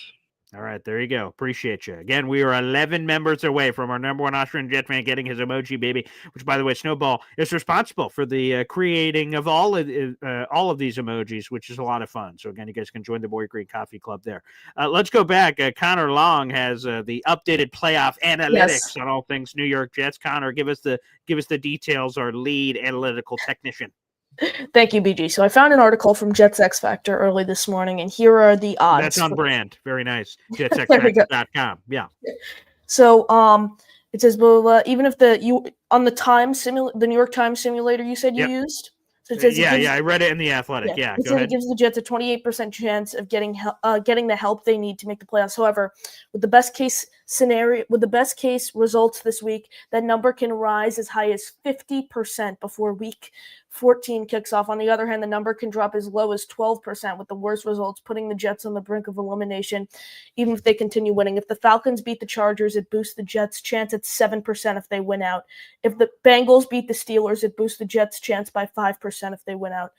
All right, there you go. Appreciate you. Again, we are 11 members away from our number one Austrian Jet fan getting his emoji baby, which, by the way, Snowball is responsible for the creating of all of these emojis, which is a lot of fun. So, again, you guys can join the Boy Green Coffee Club there. Let's go back. Connor Long has the updated playoff analytics on all things New York Jets. Connor, give us the details, our lead analytical technician. Thank you, BG. So I found an article from Jets X Factor early this morning, and here are the odds. That's on brand. Very nice. JetsXFactor.com. Yeah. So it says even if the New York Times simulator you said you used. So it says I read it in the Athletic. Yeah, go ahead. It gives the Jets a 28% chance of getting the help they need to make the playoffs. However, with the best case results this week, that number can rise as high as 50% before week 14 kicks off. On the other hand, the number can drop as low as 12% with the worst results, putting the Jets on the brink of elimination, even if they continue winning. If the Falcons beat the Chargers, it boosts the Jets' chance at 7% if they win out. If the Bengals beat the Steelers, it boosts the Jets' chance by 5% if they win out.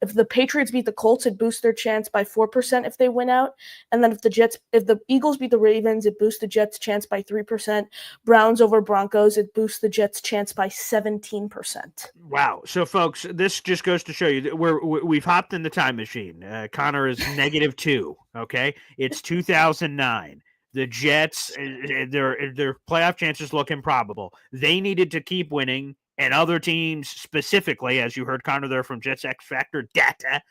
If the Patriots beat the Colts, it boosts their chance by 4% if they win out. And then if the Eagles beat the Ravens, it boosts the Jets' chance by 3%. Browns over Broncos, it boosts the Jets' chance by 17%. Wow. So, folks, this just goes to show you that we've hopped in the time machine. Connor is -2. Okay, it's 2009. The Jets, their playoff chances look improbable. They needed to keep winning, and other teams specifically, as you heard Connor there from Jets X Factor data,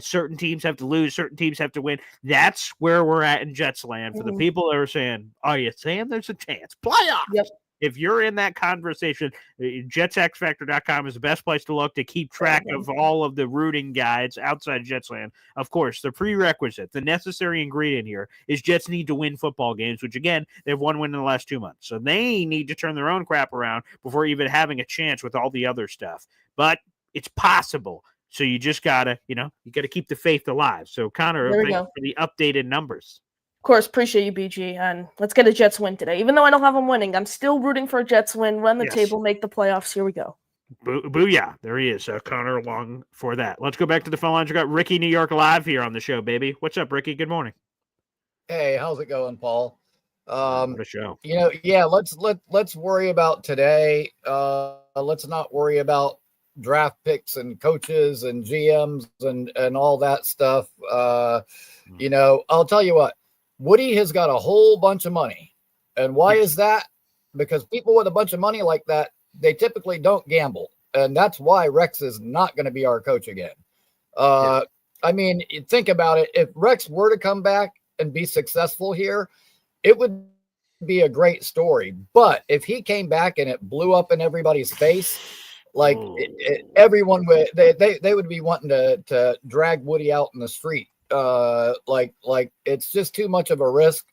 certain teams have to lose, certain teams have to win. That's where we're at in Jets land. For the people that are saying, are you saying there's a chance? Playoffs! Yep. If you're in that conversation, JetsXFactor.com is the best place to look to keep track of all of the rooting guides outside Jetsland. Of course, the prerequisite, the necessary ingredient here is Jets need to win football games, which, again, they've one win in the last 2 months. So they need to turn their own crap around before even having a chance with all the other stuff. But it's possible. So you just got to, you got to keep the faith alive. So, Connor, thank you for the updated numbers. Of course, appreciate you, BG, and let's get a Jets win today. Even though I don't have them winning, I'm still rooting for a Jets win, run the table, make the playoffs. Here we go. Booyah. There he is, Connor along for that. Let's go back to the phone lines. We got Ricky New York live here on the show, baby. What's up, Ricky? Good morning. Hey, how's it going, Paul? What a show. Let's worry about today. Let's not worry about draft picks and coaches and GMs and all that stuff. I'll tell you what. Woody has got a whole bunch of money. And why is that? Because people with a bunch of money like that, they typically don't gamble. And that's why Rex is not going to be our coach again. I mean, think about it. If Rex were to come back and be successful here, it would be a great story. But if he came back and it blew up in everybody's face, like everyone would, they would be wanting to drag Woody out in the street. Like it's just too much of a risk.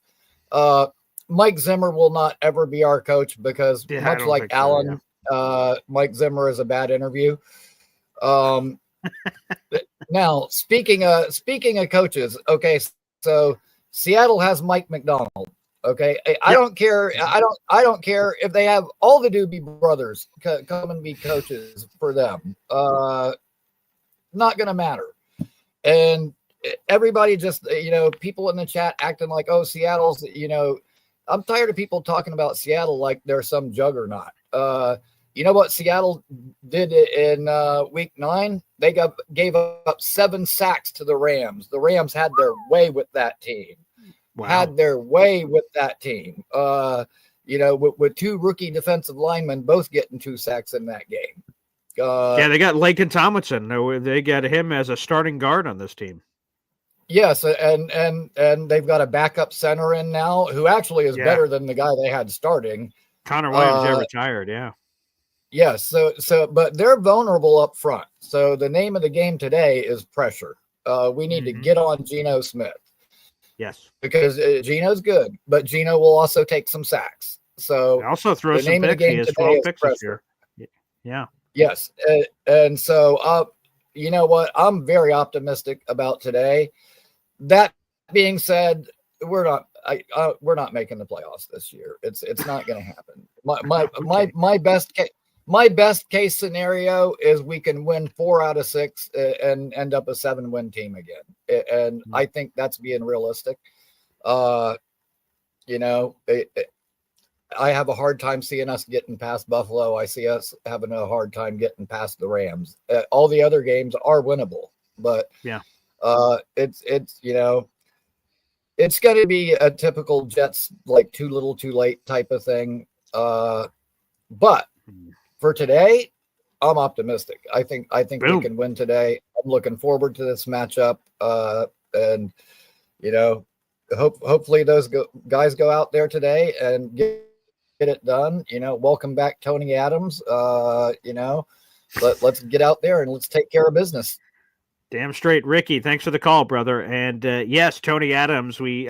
Mike Zimmer will not ever be our coach because much like Allen, Mike Zimmer is a bad interview. Now speaking of coaches, okay, so Seattle has Mike McDonald. Okay, I don't care. I don't care if they have all the Doobie brothers come and be coaches for them. Not gonna matter. And everybody just, people in the chat acting like, oh, Seattle's, I'm tired of people talking about Seattle like they're some juggernaut. You know what Seattle did in week 9? They gave up 7 sacks to the Rams. The Rams had their way with that team. Wow. Had their way with that team. With 2 rookie defensive linemen both getting 2 sacks in that game. They got Laken Tomlinson. They got him as a starting guard on this team. Yes, and they've got a backup center in now who actually is better than the guy they had starting. Connor Williams retired, yeah. Yes, but they're vulnerable up front. So the name of the game today is pressure. We need to get on Geno Smith. Yes, because Geno's good, but Geno will also take some sacks. So also throw some picks. He has 12 picks this year. Yeah. Yes, and so you know what? I'm very optimistic about today. That being said, we're not making the playoffs this year. It's not going to happen. My best case scenario is we can win 4 out of 6 and end up a 7-win team again. And I think that's being realistic. You know, I have a hard time seeing us getting past Buffalo. I see us having a hard time getting past the Rams. All the other games are winnable, but it's you know, it's going to be a typical Jets like too little, too late type of thing. But for today, I'm optimistic. I think we can win today. I'm looking forward to this matchup, and you know, hopefully those guys go out there today and get it done. You know, welcome back Tony Adams. You know, let's get out there and let's take care of business. Damn straight, Ricky. Thanks for the call, brother. And yes, Tony Adams. I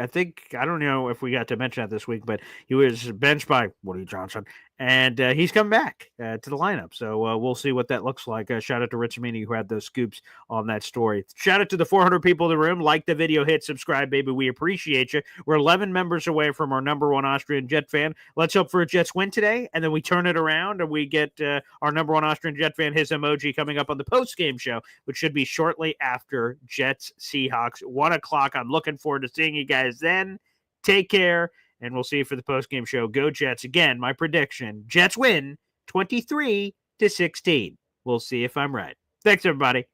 don't know if we got to mention that this week, but he was benched by Woody Johnson, and he's come back to the lineup. So we'll see what that looks like. Shout out to Rich Meany who had those scoops on that story. Shout out to the 400 people in the room. Like the video, hit subscribe, baby. We appreciate you. We're 11 members away from our number 1 Austrian Jet fan. Let's hope for a Jets win today, and then we turn it around and we get our number 1 Austrian Jet fan, his emoji, coming up on the post-game show, which should be shortly after Jets Seahawks 1:00. I'm looking forward to seeing you guys then. Take care, and we'll see you for the post-game show. Go Jets. Again, my prediction, Jets win 23-16. We'll see if I'm right. Thanks, everybody.